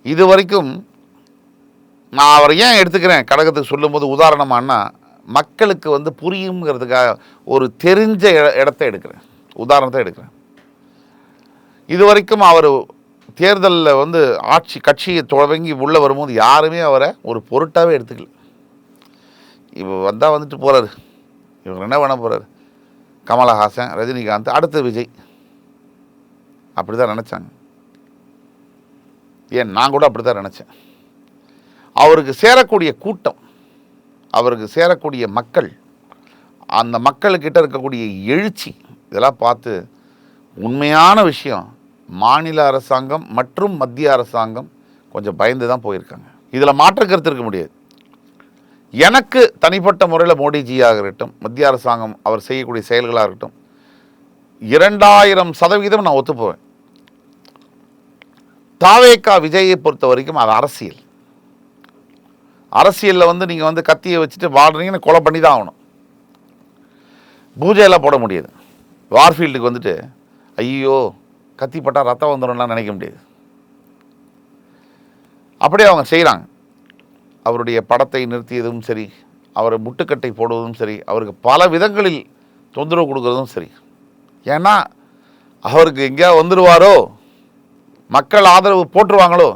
Speaker 2: இது வரைக்கும் நான் அவரை ஏன் எடுத்துக்கிறேன் கடகத்துக்கு சொல்லும்போது உதாரணமானா, மக்களுக்கு வந்து புரியுங்கிறதுக்காக ஒரு தெரிஞ்ச இடத்த எடுக்கிறேன், உதாரணத்தை எடுக்கிறேன். இது வரைக்கும் அவர் தேர்தலில் வந்து கட்சியை தொடங்கி உள்ளே வரும்போது யாருமே அவரை ஒரு பொருட்டாகவே எடுத்துக்கல. இப்போ வந்தால் வந்துட்டு போகிறாரு, இவர் என்ன பண்ண போகிறார், கமலஹாசன், ரஜினிகாந்த், அடுத்து விஜய், அப்படி தான் நினச்சாங்க. ஏன் நான் கூட அப்படி தான் நினச்சேன். அவருக்கு சேரக்கூடிய கூட்டம், அவருக்கு சேரக்கூடிய மக்கள், அந்த மக்கள்கிட்ட இருக்கக்கூடிய எழுச்சி, இதெல்லாம் பார்த்து உண்மையான விஷயம் மாநில அரசாங்கம் மற்றும் மத்திய அரசாங்கம் கொஞ்சம் பயந்து தான் போயிருக்காங்க. இதில் மாற்று கருத்து இருக்க முடியாது. எனக்கு தனிப்பட்ட முறையில் மோடிஜியாக இருக்கட்டும், மத்திய அரசாங்கம் அவர் செய்யக்கூடிய செயல்களாக இருக்கட்டும், 2000% நான் ஒத்துப்போவேன். தாவேகா விஜயை பொறுத்த வரைக்கும் அது அரசியல். அரசியலில் வந்து நீங்கள் வந்து கத்தியை வச்சுட்டு வாழ்றீங்கன்னு கொலை பண்ணி தான் ஆகணும். பூஜையெல்லாம் போட முடியாது. வார்ஃபீல்டுக்கு வந்துட்டு ஐயோ கத்தி பட்டா ரத்தம் வந்துடும்லாம் நினைக்க முடியாது. அப்படியே அவங்க செய்கிறாங்க. அவருடைய படத்தை நிறுத்தியதும் சரி, அவரை முட்டுக்கட்டை போடுவதும் சரி, அவருக்கு பல விதங்களில் தொந்தரவு கொடுக்கறதும் சரி. ஏன்னா அவருக்கு எங்கேயா வந்துடுவாரோ, மக்கள் ஆதரவு போட்டுருவாங்களோ.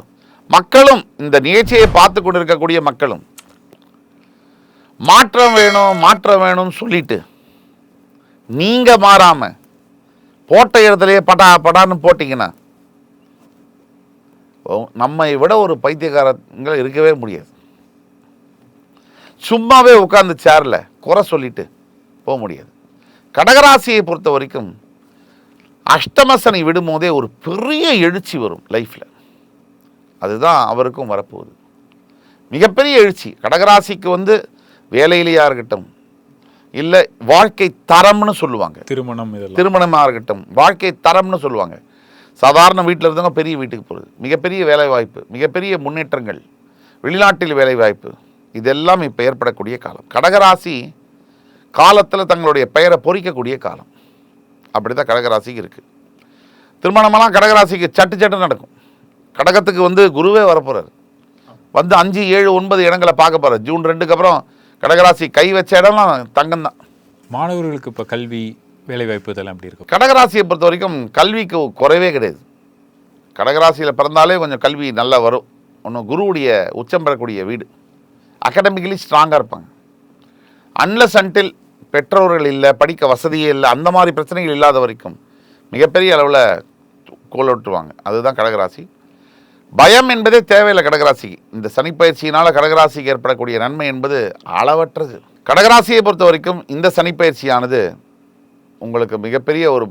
Speaker 2: மக்களும் இந்த நிகழ்ச்சியை பார்த்து கொண்டு இருக்கக்கூடிய மக்களும் மாற்றம் வேணும் மாற்றம் வேணும்னு சொல்லிட்டு நீங்கள் மாறாமல் போட்ட இடத்துலையே படா படான்னு போட்டிங்கன்னா நம்மை விட ஒரு பைத்தியக்காரங்கள் இருக்கவே முடியாது. சும்மாவே உட்கார்ந்து சேரில் குறை சொல்லிட்டு போக முடியாது. கடகராசியை பொறுத்த வரைக்கும் அஷ்டமசனி விடும்போதே ஒரு பெரிய எழுச்சி வரும் லைஃப்பில். அதுதான் அவருக்கும் வரப்போகுது. மிகப்பெரிய எழுச்சி. கடகராசிக்கு வந்து வேலையிலேயா இருக்கட்டும், இல்லை வாழ்க்கை தரம்னு சொல்லுவாங்க, திருமணமாக இருக்கட்டும், வாழ்க்கை தரம்னு சொல்லுவாங்க. சாதாரண வீட்டில் இருந்தவங்க பெரிய வீட்டுக்கு போகிறது, மிகப்பெரிய வேலை வாய்ப்பு, மிகப்பெரிய முன்னேற்றங்கள், வெளிநாட்டில் வேலை வாய்ப்பு, இதெல்லாம் இப்போ ஏற்படக்கூடிய காலம். கடகராசி காலத்தில் தங்களுடைய பெயரை பொறிக்கக்கூடிய காலம். அப்படி தான் கடகராசிக்கு இருக்குது. திருமணமெல்லாம் கடகராசிக்கு சட்டு சட்டு நடக்கும். கடகத்துக்கு வந்து குருவே வரப்போகிறார். வந்து 5, 7, 9 இடங்களை பார்க்க போகிறார். ஜூன் 2க்கு அப்புறம் கடகராசி கை வச்ச இடம்லாம் தங்கம் தான்.
Speaker 1: மாணவர்களுக்கு இப்போ கல்வி வேலைவாய்ப்பு இதெல்லாம் எப்படி இருக்கும்?
Speaker 2: கடகராசியை பொறுத்த வரைக்கும் கல்விக்கு குறைவே கிடையாது. கடகராசியில் பிறந்தாலே கொஞ்சம் கல்வி நல்லா வரும். ஒன்று குருவுடைய உச்சம் பெறக்கூடிய வீடு, அகாடமிக்கலி ஸ்ட்ராங்காக இருப்பாங்க. அன்லஸ் அன்டில் பெற்றோர்கள் இல்லை, படிக்க வசதியே இல்லை, அந்த மாதிரி பிரச்சனைகள் இல்லாத வரைக்கும் மிகப்பெரிய அளவில் கோலோட்டுவாங்க. அதுதான் கடகராசி. பயம் என்பதே தேவையில்லை கடகராசிக்கு. இந்த சனிப்பயிற்சியினால் கடகராசிக்கு ஏற்படக்கூடிய நன்மை என்பது அளவற்றது. கடகராசியை பொறுத்த வரைக்கும் இந்த சனிப்பயிற்சியானது உங்களுக்கு மிகப்பெரிய ஒரு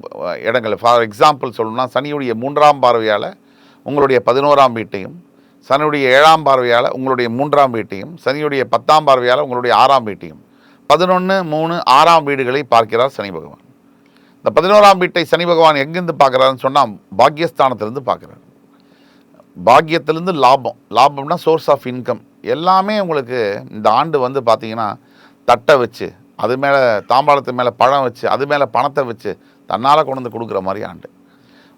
Speaker 2: இடங்கள், ஃபார் எக்ஸாம்பிள் சொல்லணும்னா சனியுடைய 3ஆம் பார்வையால் உங்களுடைய 11ஆம் வீட்டையும், சனியுடைய 7ஆம் பார்வையால் உங்களுடைய 3ஆம் வீட்டையும், சனியுடைய 10ஆம் பார்வையால் உங்களுடைய 6ஆம் வீட்டையும், 11, 3, 6ஆம் வீடுகளை பார்க்கிறார் சனி பகவான். இந்த 11ஆம் வீட்டை சனி பகவான் எங்கேருந்து பார்க்குறாருன்னு சொன்னால் பாக்யஸ்தானத்திலேருந்து பார்க்குறாரு. பாக்கியத்திலேருந்து லாபம், லாபம்னா சோர்ஸ் ஆஃப் இன்கம் எல்லாமே உங்களுக்கு இந்த ஆண்டு வந்து பார்த்தீங்கன்னா தட்டை வச்சு, அது மேலே தாம்பாளத்து மேலே பழம் வச்சு, அது மேலே பணத்தை வச்சு தன்னால் கொண்டு வந்து கொடுக்குற மாதிரி ஆண்டு.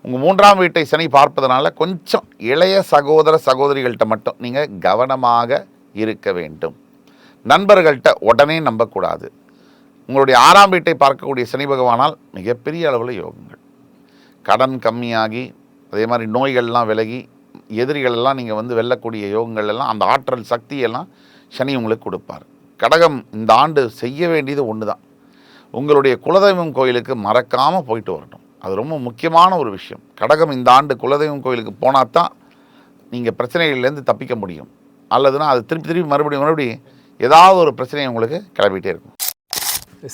Speaker 2: உங்கள் 3ஆம் வீட்டை சனி பார்ப்பதனால கொஞ்சம் இளைய சகோதர சகோதரிகள்கிட்ட மட்டும் நீங்கள் கவனமாக இருக்க வேண்டும். நண்பர்கள்ட்ட உடனே நம்பக்கூடாது. உங்களுடைய 6ஆம் வீட்டை பார்க்கக்கூடிய சனி பகவானால் மிகப்பெரிய அளவில் யோகங்கள், கடன் கம்மியாகி, அதே மாதிரி நோய்கள்லாம் விலகி, எதிரிகளெல்லாம் நீங்கள் வந்து வெல்லக்கூடிய யோகங்கள் எல்லாம், அந்த ஆற்றல் சக்தியெல்லாம் சனி உங்களுக்கு கொடுப்பார். கடகம் இந்த ஆண்டு செய்ய வேண்டியது ஒன்று தான். உங்களுடைய குலதெய்வம் கோயிலுக்கு மறக்காமல் போயிட்டு வரணும். அது ரொம்ப முக்கியமான ஒரு விஷயம். கடகம் இந்த ஆண்டு குலதெய்வம் கோயிலுக்கு போனால் தான் நீங்கள் பிரச்சனைகள்லேருந்து தப்பிக்க முடியும். அல்லதுன்னா அது திருப்பி திருப்பி மறுபடியும் ஏதாவது ஒரு பிரச்சனை உங்களுக்கு கிளப்பிகிட்டே இருக்கும்.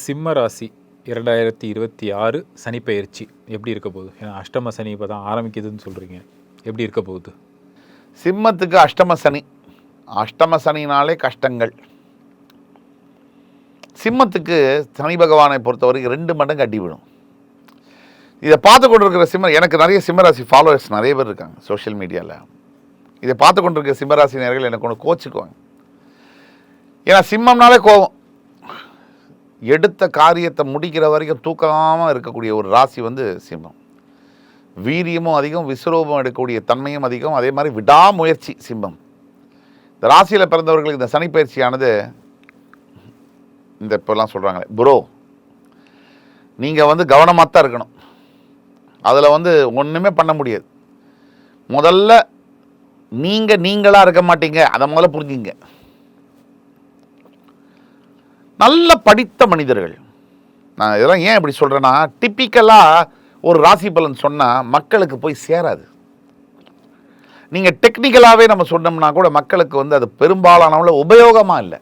Speaker 1: சிம்ம ராசி 2026 சனிப்பெயர்ச்சி எப்படி இருக்க போகுது? ஏன்னா அஷ்டம சனி இப்போ தான் ஆரம்பிக்குதுன்னு சொல்கிறீங்க, எப்படி இருக்க போகுது?
Speaker 2: சிம்மத்துக்கு அஷ்டம சனி. அஷ்டம சனினாலே கஷ்டங்கள். சிம்மத்துக்கு சனி பகவானை பொறுத்த வரைக்கும் 2 மடங்கு அடி விடும். இதை பார்த்து கொண்டு இருக்கிற சிம்ம, எனக்கு நிறைய சிம்மராசி ஃபாலோவர்ஸ் நிறைய பேர் இருக்காங்க சோஷியல் மீடியாவில். இதை பார்த்து கொண்டு இருக்கிற சிம்மராசி நேயர்கள் எனக்கு ஒன்று கோச்சிக்குவாங்க. ஏன்னா சிம்மம்னாலே கோபம். எடுத்த காரியத்தை முடிக்கிற வரைக்கும் தூக்காமல் இருக்கக்கூடிய ஒரு ராசி வந்து சிம்மம். வீரியமும் அதிகம், விஸ்வரூபம் எடுக்கக்கூடிய தன்மையும் அதிகம், அதே மாதிரி விடாமுயற்சி சிம்மம். இந்த ராசியில் பிறந்தவர்களுக்கு இந்த சனிப்பயிற்சியானது, இந்த இப்போல்லாம் சொல்கிறாங்களே ப்ரோ, நீங்கள் வந்து கவனமாக தான் இருக்கணும். அதில் வந்து ஒன்றுமே பண்ண முடியாது. முதல்ல நீங்களாக இருக்க மாட்டீங்க, அதை முதல்ல புரிஞ்சுங்க. நல்ல படித்த மனிதர்கள், நான் இதெல்லாம் ஏன் இப்படி சொல்கிறேன்னா, டிப்பிக்கலாக ஒரு ராசி பலன் சொன்னால் மக்களுக்கு போய் சேராது. நீங்கள் டெக்னிக்கலாகவே நம்ம சொன்னோம்னா கூட மக்களுக்கு வந்து அது பெரும்பாலானவங்கள உபயோகமாக இல்லை.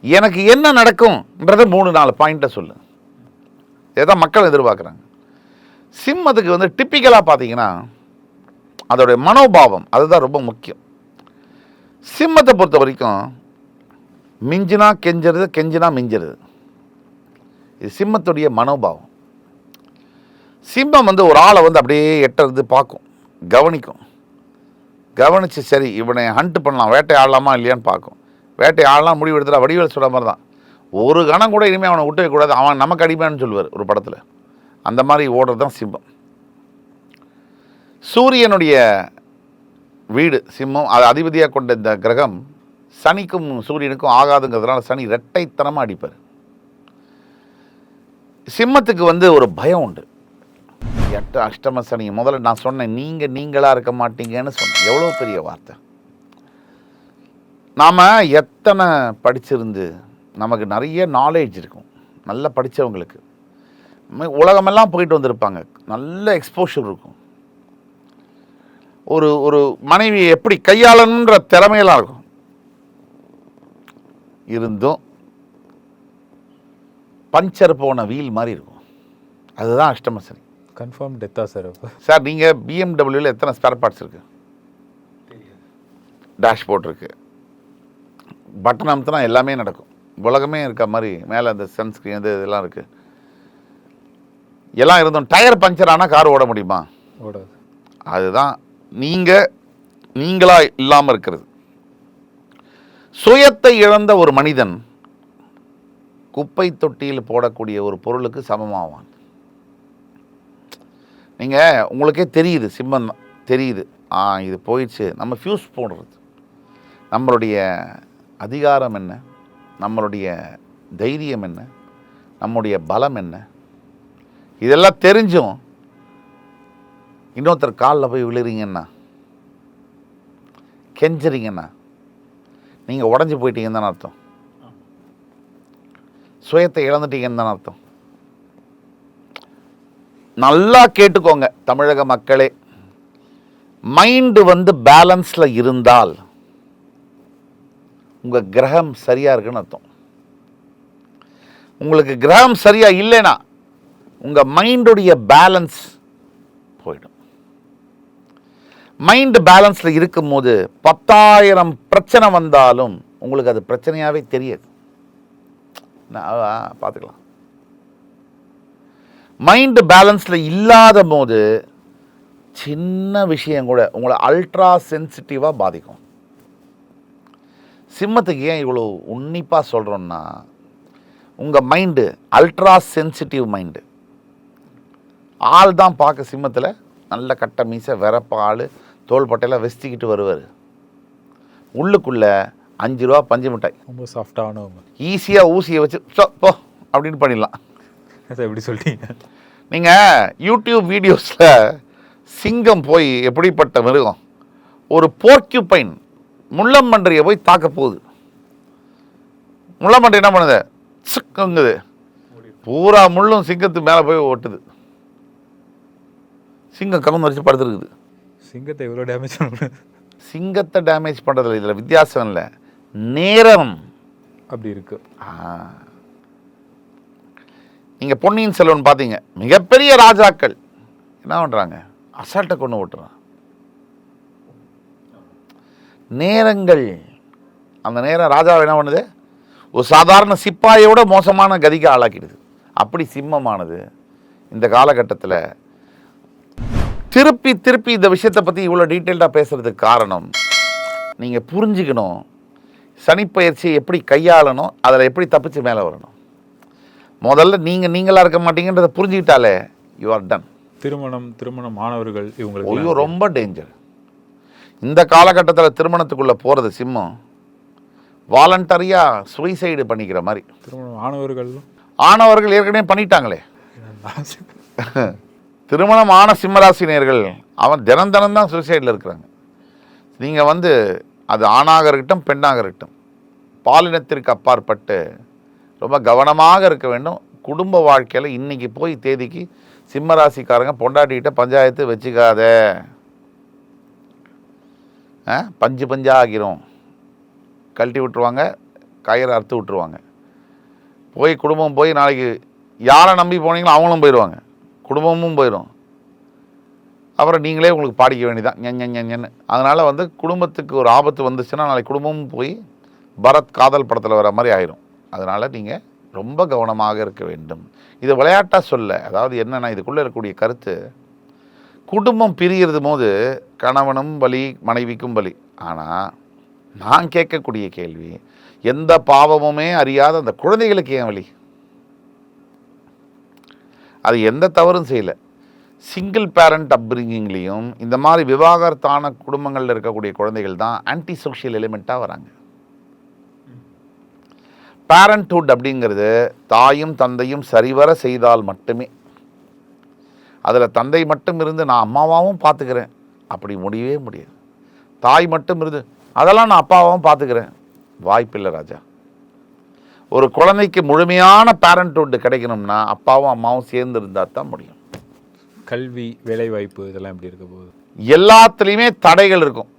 Speaker 2: எனக்கு என்ன நடக்கும்ன்றத 3-4 பாயிண்ட்டை சொல்லு. இதுதான் மக்கள் எதிர்பார்க்குறாங்க. சிம்மத்துக்கு வந்து டிப்பிக்கலாக பார்த்தீங்கன்னா அதோடைய மனோபாவம் அதுதான் ரொம்ப முக்கியம். சிம்மத்தை பொறுத்த வரைக்கும் மிஞ்சினா கெஞ்சுறது, கெஞ்சினா மிஞ்சுறது. இது சிம்மத்துடைய மனோபாவம். சிம்மம் வந்து ஒரு ஆளை வந்து அப்படியே எட்டுறது பார்க்கும், கவனிக்கும். கவனித்து சரி இவனை ஹண்ட் பண்ணலாம், வேட்டை ஆடலாமா இல்லையான்னு பார்க்கும். வேட்டை ஆடலாம் முடிவு எடுத்துட்டா வடிவேல் சொல்கிற மாதிரி தான். ஒரு கணம் கூட இனிமேல் அவனை விட்டு வைக்கக்கூடாது, அவன் நமக்கு அடிமையான்னு சொல்லுவார் ஒரு படத்தில். அந்த மாதிரி ஓடுறது தான் சிம்மம். சூரியனுடைய வீடு சிம்மம், அது அதிபதியாக கொண்ட இந்த கிரகம் சனிக்கும் சூரியனுக்கும் ஆகாதுங்கிறதுனால சனி இரட்டைத்தனமாக அடிப்பார். சிம்மத்துக்கு வந்து ஒரு பயம் உண்டு. 8 அஷ்டம சனி முதல்ல நான் சொன்னேன், நீங்களாக இருக்க மாட்டீங்கன்னு சொன்னேன். எவ்வளோ பெரிய வார்த்தை. நாம் எத்தனை படிச்சிருந்து நமக்கு நிறைய நாலேஜ் இருக்கும், நல்லா படித்தவங்களுக்கு உலகமெல்லாம் போயிட்டு வந்திருப்பாங்க, நல்ல எக்ஸ்போஷர் இருக்கும், ஒரு ஒரு மனைவி எப்படி கையாளணுன்ற திறமையெல்லாம் இருக்கும். இருந்தும் பஞ்சர் போன வீல் மாதிரி இருக்கும். அதுதான் அஷ்டம சனி.
Speaker 1: கன்ஃபார்ம் டெத்தா சார்?
Speaker 2: சார் நீங்கள் பிஎம்டபிள்யூவில் எத்தனை ஸ்பேர் பார்ட்ஸ் இருக்குது? டேஷ்போர்ட் இருக்குது, பட்டன் அமுத்தினா எல்லாமே நடக்கும். உலகமே இருக்க மாதிரி மேலே அந்த சன்ஸ்க்ரீன் இது இதெல்லாம் இருக்குது. எல்லாம் இருந்தோம். டயர் பஞ்சர் ஆனால் கார் ஓட முடியுமா?
Speaker 1: ஓடாது.
Speaker 2: அதுதான் நீங்களாக இல்லாமல் இருக்கிறது. சுயத்தை இழந்த ஒரு மனிதன் குப்பை தொட்டியில் போடக்கூடிய ஒரு பொருளுக்கு சமமாவான். நீங்கள் உங்களுக்கே தெரியுது, சிம்மம் தெரியுது, இது போயிடுச்சு. நம்ம ஃபியூஸ் போடுறது, நம்மளுடைய அதிகாரம் என்ன, நம்மளுடைய தைரியம் என்ன, நம்முடைய பலம் என்ன, இதெல்லாம் தெரிஞ்சும் இன்னொருத்தர் காலில் போய் விழுறீங்கன்னா, கெஞ்சுறீங்கன்னா, நீங்கள் உடஞ்சி போயிட்டீங்கன்னு தானே அர்த்தம். சுயத்தை இழந்துட்டீங்கன்னு தானே அர்த்தம். நல்லா கேட்டுக்கோங்க தமிழக மக்களே, மைண்டு வந்து பேலன்ஸில் இருந்தால் உங்கள் கிரகம் சரியாக இருக்குன்னு அர்த்தம். உங்களுக்கு கிரகம் சரியாக இல்லைன்னா உங்கள் மைண்டுடைய பேலன்ஸ் போயிடும். மைண்டு பேலன்ஸில் இருக்கும்போது 10,000 பிரச்சனை வந்தாலும் உங்களுக்கு அது பிரச்சனையாகவே தெரியாது. பார்த்துக்கலாம். மைண்டு பேலன்ஸில் இல்லாத போது சின்ன விஷயம் கூட உங்களை அல்ட்ரா சென்சிட்டிவாக பாதிக்கும். சிம்மத்துக்கு ஏன் இவ்வளோ உன்னிப்பாக சொல்கிறோன்னா, உங்கள் மைண்டு அல்ட்ரா சென்சிட்டிவ் மைண்டு. ஆள் தான் பார்க்க சிம்மத்தில் நல்ல கட்ட மீசை வெறப்ப ஆள், தோள்பட்டையெல்லாம் வெஸ்டிக்கிட்டு வருவார். உள்ளுக்குள்ளே 5 ரூபா பஞ்சு மிட்டாய்,
Speaker 1: ரொம்ப சாஃப்டானவங்க,
Speaker 2: ஈஸியாக ஊசியை வச்சு போ அப்படின்னு பண்ணிடலாம்.
Speaker 1: எப்படி சொல்லிட்டீங்க?
Speaker 2: நீங்கள் யூடியூப் வீடியோஸில் சிங்கம் போய் எப்படிப்பட்ட மிருகம், ஒரு போர்க்யூபைன் முள்ளம்பன்றியை போய் தாக்க போகுது. முள்ளம்பன்றி என்ன பண்ணுது? சிக்குங்குது, பூரா முள்ளும் சிங்கத்து மேலே போய் ஒட்டுது. சிங்கம் கலந்து வச்சு படுத்துருக்குது.
Speaker 1: சிங்கத்தை எவ்வளோ டேமேஜ் பண்ண?
Speaker 2: சிங்கத்தை டேமேஜ் பண்ணுறதில்ல, இதில் வித்தியாசம் இல்லை, நேரம்
Speaker 1: அப்படி இருக்கு.
Speaker 2: நீங்கள் பொன்னியின் செல்வன் பார்த்தீங்க, மிகப்பெரிய ராஜாக்கள் என்ன பண்ணுறாங்க? அசால்ட்டை கொண்டு ஓட்டுறான். நேரங்கள், அந்த நேரம் ராஜாவை என்ன பண்ணுது? ஒரு சாதாரண சிப்பாயோட மோசமான கதிக்கு ஆளாக்கிடுது. அப்படி சிம்மமானது இந்த காலகட்டத்தில் திருப்பி திருப்பி இந்த விஷயத்தை பற்றி இவ்வளோ டீட்டெயில்டாக பேசுகிறதுக்கு காரணம், நீங்கள் புரிஞ்சுக்கணும் சனிப்பெயர்ச்சியை எப்படி கையாளணும், அதில் எப்படி தப்பிச்சு மேலே வரணும். முதல்ல நீங்களாக இருக்க மாட்டீங்கன்றதை புரிஞ்சுக்கிட்டாலே யூ ஆர் டன்.
Speaker 1: திருமணம் மாணவர்கள் இவங்களுக்கு
Speaker 2: ஐயோ ரொம்ப டேஞ்சர். இந்த காலகட்டத்தில் திருமணத்துக்குள்ளே போகிறது சிம்மம் வாலண்டரியாக சூசைடு பண்ணிக்கிற மாதிரி.
Speaker 1: திருமணம்
Speaker 2: ஆனவர்கள் ஏற்கனவே பண்ணிட்டாங்களே. திருமணம் ஆன சிம்மராசினியர்கள் அவன் தினம் தான் சூசைடில் இருக்கிறாங்க. நீங்கள் வந்து அது ஆணாக இருக்கட்டும் பெண்ணாக இருக்கட்டும், பாலினத்திற்கு அப்பாற்பட்டு ரொம்ப கவனமாக இருக்க வேண்டும். குடும்ப வாழ்க்கையில் இன்றைக்கி போய் தேதிக்கு சிம்ம ராசிக்காரங்க பொண்டாட்டிகிட்ட பஞ்சாயத்து வச்சுக்காத, பஞ்சு பஞ்சாக ஆகிரும், கழட்டி விட்டுருவாங்க, கயிறை அறுத்து விட்டுருவாங்க. போய் குடும்பம் போய் நாளைக்கு யாரை நம்பி போனீங்களோ அவங்களும் போயிடுவாங்க, குடும்பமும் போயிடும். அப்புறம் நீங்களே உங்களுக்கு பாடிக்க வேண்டியதான் ஞன்னு. அதனால் வந்து குடும்பத்துக்கு ஒரு ஆபத்து வந்துச்சுன்னா நாளைக்கு குடும்பமும் போய் பரத் காதல் படத்தில் வர மாதிரி ஆயிரும். அதனால் நீங்கள் ரொம்ப கவனமாக இருக்க வேண்டும். இது விளையாட்டாக சொல்ல, அதாவது என்னென்னா இதுக்குள்ளே இருக்கக்கூடிய கருத்து, குடும்பம் பிரிகிறது போது கணவனும் பலி, மனைவிக்கும் பலி. ஆனால் நான் கேட்கக்கூடிய கேள்வி, எந்த பாவமுமே அறியாத அந்த குழந்தைகளுக்கு ஏன் வலி? அது எந்த தவறும் செய்யலை. சிங்கிள் பேரண்ட் அப்ரிங்கிங்லேயும் இந்த மாதிரி விவாகரத்தான குடும்பங்களில் இருக்கக்கூடிய குழந்தைகள் தான் ஆன்டி சோஷியல் எலிமெண்ட்டாக வராங்க. பேரண்ட்ஹுட் அப்படிங்கிறது தாயும் தந்தையும் சரிவர செய்தால் மட்டுமே. அதில் தந்தை மட்டும் இருந்து நான் அம்மாவாகவும் பார்த்துக்கிறேன் அப்படி முடியவே முடியாது. தாய் மட்டும் இருந்து அதெல்லாம் நான் அப்பாவாகவும் பார்த்துக்கிறேன், வாய்ப்பில்லை ராஜா. ஒரு குழந்தைக்கு முழுமையான பேரண்ட்ஹுட் கிடைக்கணும்னா அப்பாவும் அம்மாவும் சேர்ந்து இருந்தால் தான் முடியும்.
Speaker 1: கல்வி, வேலைவாய்ப்பு இதெல்லாம் எப்படி இருக்க போகுது?
Speaker 2: எல்லாத்துலேயுமே தடைகள் இருக்கும்.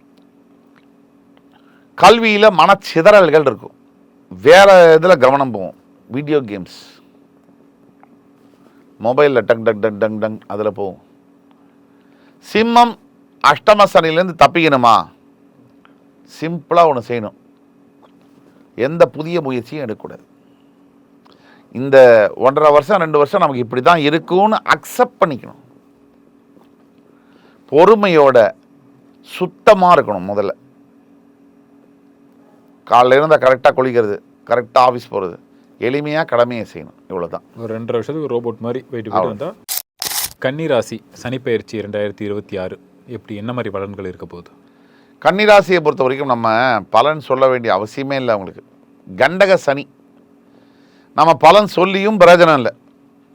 Speaker 2: கல்வியில் மனச்சிதறல்கள் இருக்கும். வேறு இதில் கவனம் போகும். வீடியோ கேம்ஸ், மொபைலில் டக் டக் டக் டங் டங் அதில் போகும். சிம்மம் அஷ்டம சனிலேருந்து தப்பிக்கணுமா, சிம்பிளாக ஒன்று செய்யணும், எந்த புதிய முயற்சியும் எடுக்கக்கூடாது. இந்த 1.5 வருஷம் 2 வருஷம் நமக்கு இப்படி தான் இருக்குன்னு அக்செப்ட் பண்ணிக்கணும். பொறுமையோட சுத்தமாக இருக்கணும். முதல்ல காலையில் இருந்தால் கரெக்டாக குளிக்கிறது, கரெக்டாக ஆஃபீஸ் போகிறது, எளிமையாக கடமையை செய்யணும். இவ்வளோதான்.
Speaker 1: ஒரு 2.5 வருஷத்துக்கு ரோபோட் மாதிரி போயிட்டு வந்தால். கன்னிராசி சனிப்பெயர்ச்சி 2026 எப்படி, என்ன மாதிரி பலன்கள் இருக்க போகுது?
Speaker 2: கன்னிராசியை பொறுத்த வரைக்கும் நம்ம பலன் சொல்ல வேண்டிய அவசியமே இல்லை. அவங்களுக்கு கண்டக சனி, நம்ம பலன் சொல்லியும் பிரயோஜனம் இல்லை.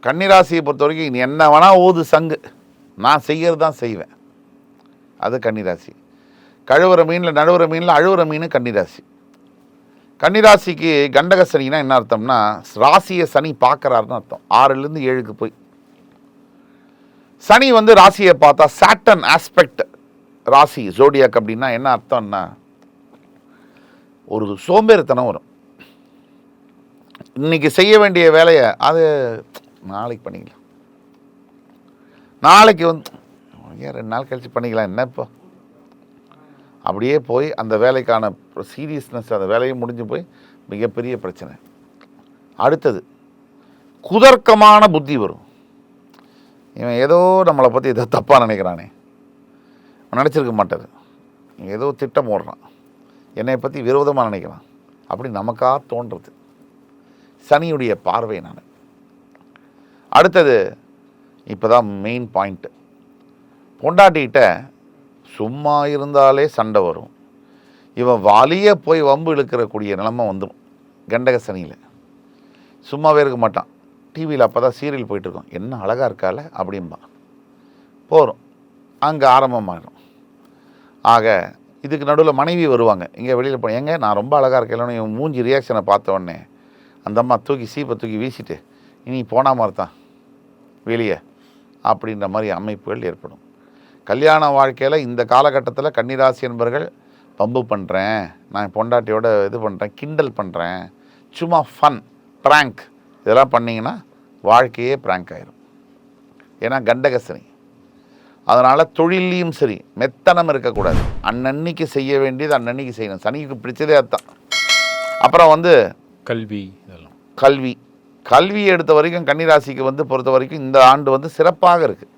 Speaker 2: கன்னிராசியை பொறுத்த வரைக்கும் நீ என்ன வேணால் ஓது சங்கு, நான் செய்கிறது தான் செய்வேன். அது கன்னிராசி. கழுவுற மீனில் நழுவுற மீனில் அழுவுற மீன் கன்னிராசி. கன்னிராசிக்கு கண்டக சனினா என்ன அர்த்தம்னா, ராசியை சனி பார்க்குறாருன்னு அர்த்தம். 6லேருந்து 7க்கு போய் சனி வந்து ராசியை பார்த்தா சாட்டன் ஆஸ்பெக்ட் ராசி ஜோடியாக் அப்படின்னா என்ன அர்த்தம்னா, ஒரு சோம்பேறித்தனம் வரும். இன்னைக்கு செய்ய வேண்டிய வேலையை அது நாளைக்கு பண்ணிக்கலாம், நாளைக்கு வந்து 2 நாள் கழிச்சு பண்ணிக்கலாம், என்ன இப்போ அப்படியே போய் அந்த வேலைக்கான சீரியஸ்னஸ், அந்த வேலையும் முடிஞ்சு போய் மிகப்பெரிய பிரச்சனை. அடுத்தது குதர்க்கமான புத்தி வரும். இவன் ஏதோ நம்மளை பற்றி ஏதோ தப்பாக நினைக்கிறானே, நினச்சிருக்க மாட்டார், ஏதோ திட்டம் ஓடுறான், என்னை பற்றி விரோதமாக நினைக்கிறான், அப்படி நமக்காக தோன்றுறது சனியுடைய பார்வை. நான் அடுத்தது இப்போ தான் மெயின் பாயிண்ட்டு, பொண்டாட்டிகிட்ட சும்மா இருந்தாலே சண்டை வரும். இவன் வலிய போய் வம்பு இழுக்கிறக்கூடிய நிலைமை வந்துடும் கண்டக சனியில். சும்மாவே இருக்க மாட்டான். டிவியில் அப்போ தான் சீரியல் போயிட்டுருக்கோம், என்ன அழகாக இருக்கால அப்படின்பா, போகிறோம் அங்கே ஆரம்பமாகிடும். ஆக இதுக்கு நடுவில் மனைவி வருவாங்க, இங்கே வெளியில் போய் எங்க நான் ரொம்ப அழகாக இருக்கேன்னு இவன் மூஞ்சி ரியாக்ஷனை பார்த்த உடனே அந்த அம்மா சீப்பை தூக்கி வீசிட்டு இனி போனா மாதிரி தான் வெளியே அப்படின்ற மாதிரி அமைப்புகள் ஏற்படும். கல்யாண வாழ்க்கையில் இந்த காலகட்டத்தில் கன்னிராசி என்பவர்கள் பம்பு பண்ணுறேன், நான் பொண்டாட்டியோட இது பண்ணுறேன், கிண்டல் பண்ணுறேன், சும்மா ஃபன் ப்ராங்க் இதெல்லாம் பண்ணிங்கன்னா வாழ்க்கையே ப்ராங்க் ஆயிரும். ஏன்னா கண்டகசனி. அதனால் தொழிலையும் சரி மெத்தனம் இருக்கக்கூடாது. அன்னன்னைக்கு செய்ய வேண்டியது அன்னன்னைக்கு செய்யணும். சனிக்கு பிடிச்சதே அதுதான். அப்புறம் வந்து கல்வி எடுத்த வரைக்கும் கன்னிராசிக்கு பொறுத்த வரைக்கும் இந்த ஆண்டு சிறப்பாக இருக்குது.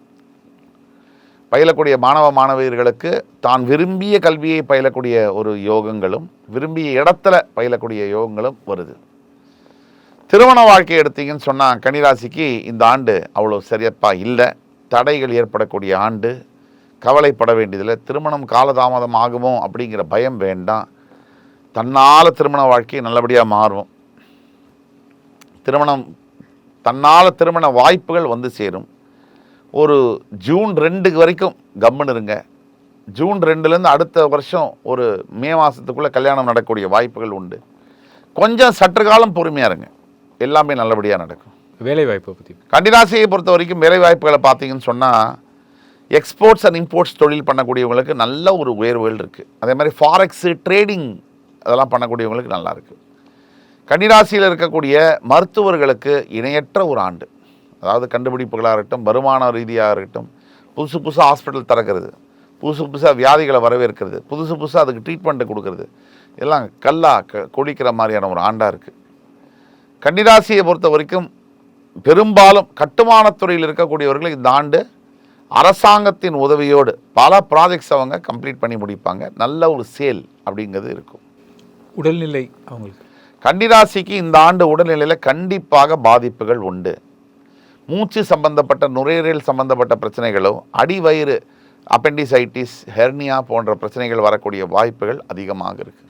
Speaker 2: பயிலக்கூடிய மாணவியர்களுக்கு தான் விரும்பிய கல்வியை பயிலக்கூடிய ஒரு யோகங்களும் விரும்பிய இடத்துல பயிலக்கூடிய யோகங்களும் வருது. திருமண வாழ்க்கை எடுத்தீங்கன்னு சொன்னால் கன்னிராசிக்கு இந்த ஆண்டு அவ்வளோ சிறப்பாக இல்லை. தடைகள் ஏற்படக்கூடிய ஆண்டு, கவலைப்பட வேண்டியதில்லை. திருமணம் காலதாமதம் ஆகுமோ அப்படிங்கிற பயம் வேண்டாம். தன்னால் திருமண வாழ்க்கை நல்லபடியாக மாறும். தன்னால் திருமண வாய்ப்புகள் வந்து சேரும். ஒரு ஜூன் 2 வரைக்கும் கம்முன்னு இருங்க. ஜூன் 2லேருந்து அடுத்த வருஷம் ஒரு மே மாதத்துக்குள்ளே கல்யாணம் நடக்கக்கூடிய வாய்ப்புகள் உண்டு. கொஞ்சம் சற்று காலம் பொறுமையாக இருங்க, எல்லாமே நல்லபடியாக நடக்கும்.
Speaker 1: வேலை வாய்ப்பை பற்றி
Speaker 2: கன்னிராசியை பொறுத்த வரைக்கும் வேலை வாய்ப்புகளை பார்த்தீங்கன்னு சொன்னால் எக்ஸ்போர்ட்ஸ் அண்ட் இம்போர்ட்ஸ் தொழில் பண்ணக்கூடியவங்களுக்கு நல்ல ஒரு உயர்வுகள் இருக்குது. அதே மாதிரி ஃபாரெக்ஸு ட்ரேடிங் அதெல்லாம் பண்ணக்கூடியவங்களுக்கு நல்லா இருக்குது. கன்னிராசியில் இருக்கக்கூடிய மருத்துவர்களுக்கு இணையற்ற ஒரு ஆண்டு. அதாவது கண்டுபிடிப்புகளாக இருக்கட்டும், வருமான ரீதியாக இருக்கட்டும், புதுசு புதுசாக ஹாஸ்பிட்டல் திறக்கிறது, புதுசு புதுசாக வியாதிகளை வரவேற்கிறது, புதுசு புதுசாக அதுக்கு ட்ரீட்மெண்ட்டு கொடுக்கறது, எல்லாம் கொடிக்கிற மாதிரியான ஒரு ஆண்டாக இருக்குது. கன்னிராசியை பொறுத்த வரைக்கும் பெரும்பாலும் கட்டுமானத்துறையில் இருக்கக்கூடியவர்கள் இந்த ஆண்டு அரசாங்கத்தின் உதவியோடு பல ப்ராஜெக்ட்ஸ் அவங்க கம்ப்ளீட் பண்ணி முடிப்பாங்க. நல்ல ஒரு சேல் அப்படிங்கிறது இருக்கும்.
Speaker 1: உடல்நிலை அவங்களுக்கு
Speaker 2: கன்னிராசிக்கு இந்த ஆண்டு உடல்நிலையில் கண்டிப்பாக பாதிப்புகள் உண்டு. மூச்சு சம்பந்தப்பட்ட, நுரையீரல் சம்பந்தப்பட்ட பிரச்சனைகளோ, அடிவயிறு அப்பெண்டிசைட்டிஸ், ஹெர்னியா போன்ற பிரச்சனைகள் வரக்கூடிய வாய்ப்புகள் அதிகமாக இருக்குது.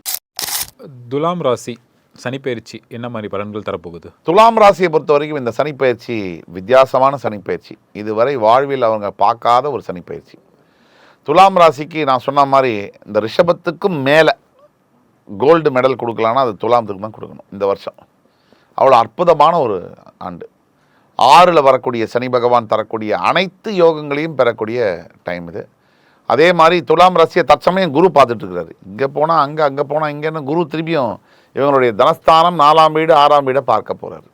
Speaker 1: துலாம் ராசி சனிப்பெயர்ச்சி என்ன மாதிரி பலன்கள் தரப்போகுது?
Speaker 2: துலாம் ராசியை பொறுத்த வரைக்கும் இந்த சனிப்பெயர்ச்சி வித்தியாசமான சனிப்பெயர்ச்சி. இதுவரை வாழ்வில் அவங்க பார்க்காத ஒரு சனிப்பெயர்ச்சி. துலாம் ராசிக்கு நான் சொன்ன மாதிரி இந்த ரிஷபத்துக்கும் மேலே கோல்டு மெடல் கொடுக்கலான்னா அது துலாமத்துக்கு தான் கொடுக்கணும். இந்த வருஷம் அவ்வளோ அற்புதமான ஒரு ஆண்டு. 6ல் வரக்கூடிய சனி பகவான் தரக்கூடிய அனைத்து யோகங்களையும் பெறக்கூடிய டைம் இது. அதே மாதிரி துலாம் ராசியை தற்சமயம் குரு பார்த்துட்டு இருக்கிறாரு. இங்கே போனால் அங்கே, அங்கே போனால் இங்கேன்னு குரு திரும்பியும் இவங்களுடைய தனஸ்தானம் 4ஆம் வீடு 6ஆம் வீடை பார்க்க போகிறாரு.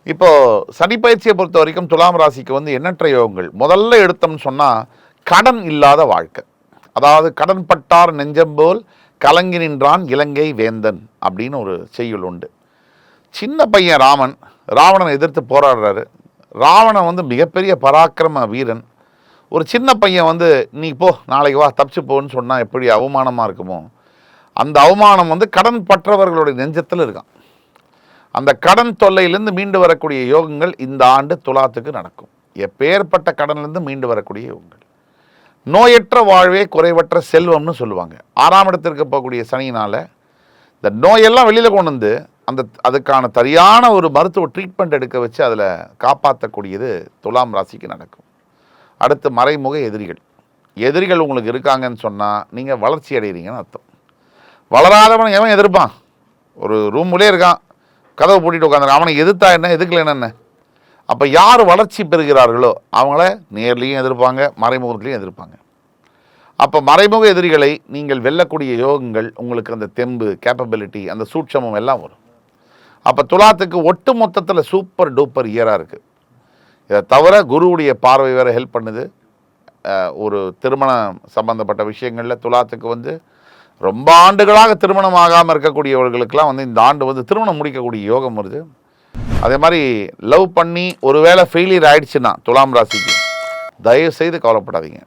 Speaker 2: இப்போது சனிப்பயிற்சியை பொறுத்த வரைக்கும் துலாம் ராசிக்கு வந்து எண்ணற்ற யோகங்கள். முதல்ல எடுத்தோம்னு சொன்னால் கடன் இல்லாத வாழ்க்கை. அதாவது கடன் பட்டார் நெஞ்சம் போல் கலங்கி நின்றான் இலங்கை வேந்தன் அப்படின்னு ஒரு செய்யுள் உண்டு. சின்ன பையன் ராவணனை எதிர்த்து போராடுறாரு. ராவணன் வந்து மிகப்பெரிய பராக்கிரம வீரன். ஒரு சின்ன பையன் வந்து நீ போ, நாளைக்கு வா, தப்பிச்சு போன்னு சொன்னால் எப்படி அவமானமாக இருக்குமோ, அந்த அவமானம் வந்து கடன் பற்றவர்களுடைய நெஞ்சத்தில் இருக்கான். அந்த கடன் தொல்லையிலேருந்து மீண்டு வரக்கூடிய யோகங்கள் இந்த ஆண்டு துலாத்துக்கு நடக்கும். எப்பேற்பட்ட கடன்லேருந்து மீண்டு வரக்கூடிய யோகங்கள். நோயற்ற வாழ்வே குறைவற்ற செல்வம்னு சொல்லுவாங்க. 6ஆம் இடத்திற்கு போகக்கூடிய சனியினால் இந்த நோயெல்லாம் வெளியில் கொண்டு வந்து அதுக்கான சரியான ஒரு மருத்துவ ட்ரீட்மெண்ட் எடுக்க வச்சு அதில் காப்பாற்றக்கூடியது துலாம் ராசிக்கு நடக்கும். அடுத்து மறைமுக எதிரிகள் உங்களுக்கு இருக்காங்கன்னு சொன்னால் நீங்கள் வளர்ச்சி அடைகிறீங்கன்னு அர்த்தம். வளராதவன் எவன் எதிர்ப்பான்? ஒரு ரூம்லேயே இருக்கான், கதவை பூட்டிட்டு உட்காந்துருக்கான், அவனை எதிர்த்தா என்ன, எதுக்கல என்ன? அப்போ யார் வளர்ச்சி பெறுகிறார்களோ அவங்கள நேர்லேயும் எதிர்ப்பாங்க, மறைமுகத்துலேயும் எதிர்ப்பாங்க. அப்போ மறைமுக எதிரிகளை நீங்கள் வெல்லக்கூடிய யோகங்கள் உங்களுக்கு அந்த தெம்பு, கேப்பபிலிட்டி, அந்த சூட்சமம் எல்லாம் வரும். அப்போ துலாத்துக்கு ஒட்டு மொத்தத்தில் சூப்பர் டூப்பர் இயராக இருக்குது. இதை தவிர குருவுடைய பார்வை வேறு ஹெல்ப் பண்ணுது. ஒரு திருமணம் சம்பந்தப்பட்ட விஷயங்களில் துலாத்துக்கு வந்து ரொம்ப ஆண்டுகளாக திருமணம் ஆகாமல் இருக்கக்கூடியவர்களுக்கெல்லாம் வந்து இந்த ஆண்டு வந்து திருமணம் முடிக்கக்கூடிய யோகம் வருது. அதே மாதிரி லவ் பண்ணி ஒருவேளை ஃபெயிலியர் ஆயிடுச்சுன்னா துலாம் ராசிக்கு தயவு செய்து கவலைப்படாதீங்க,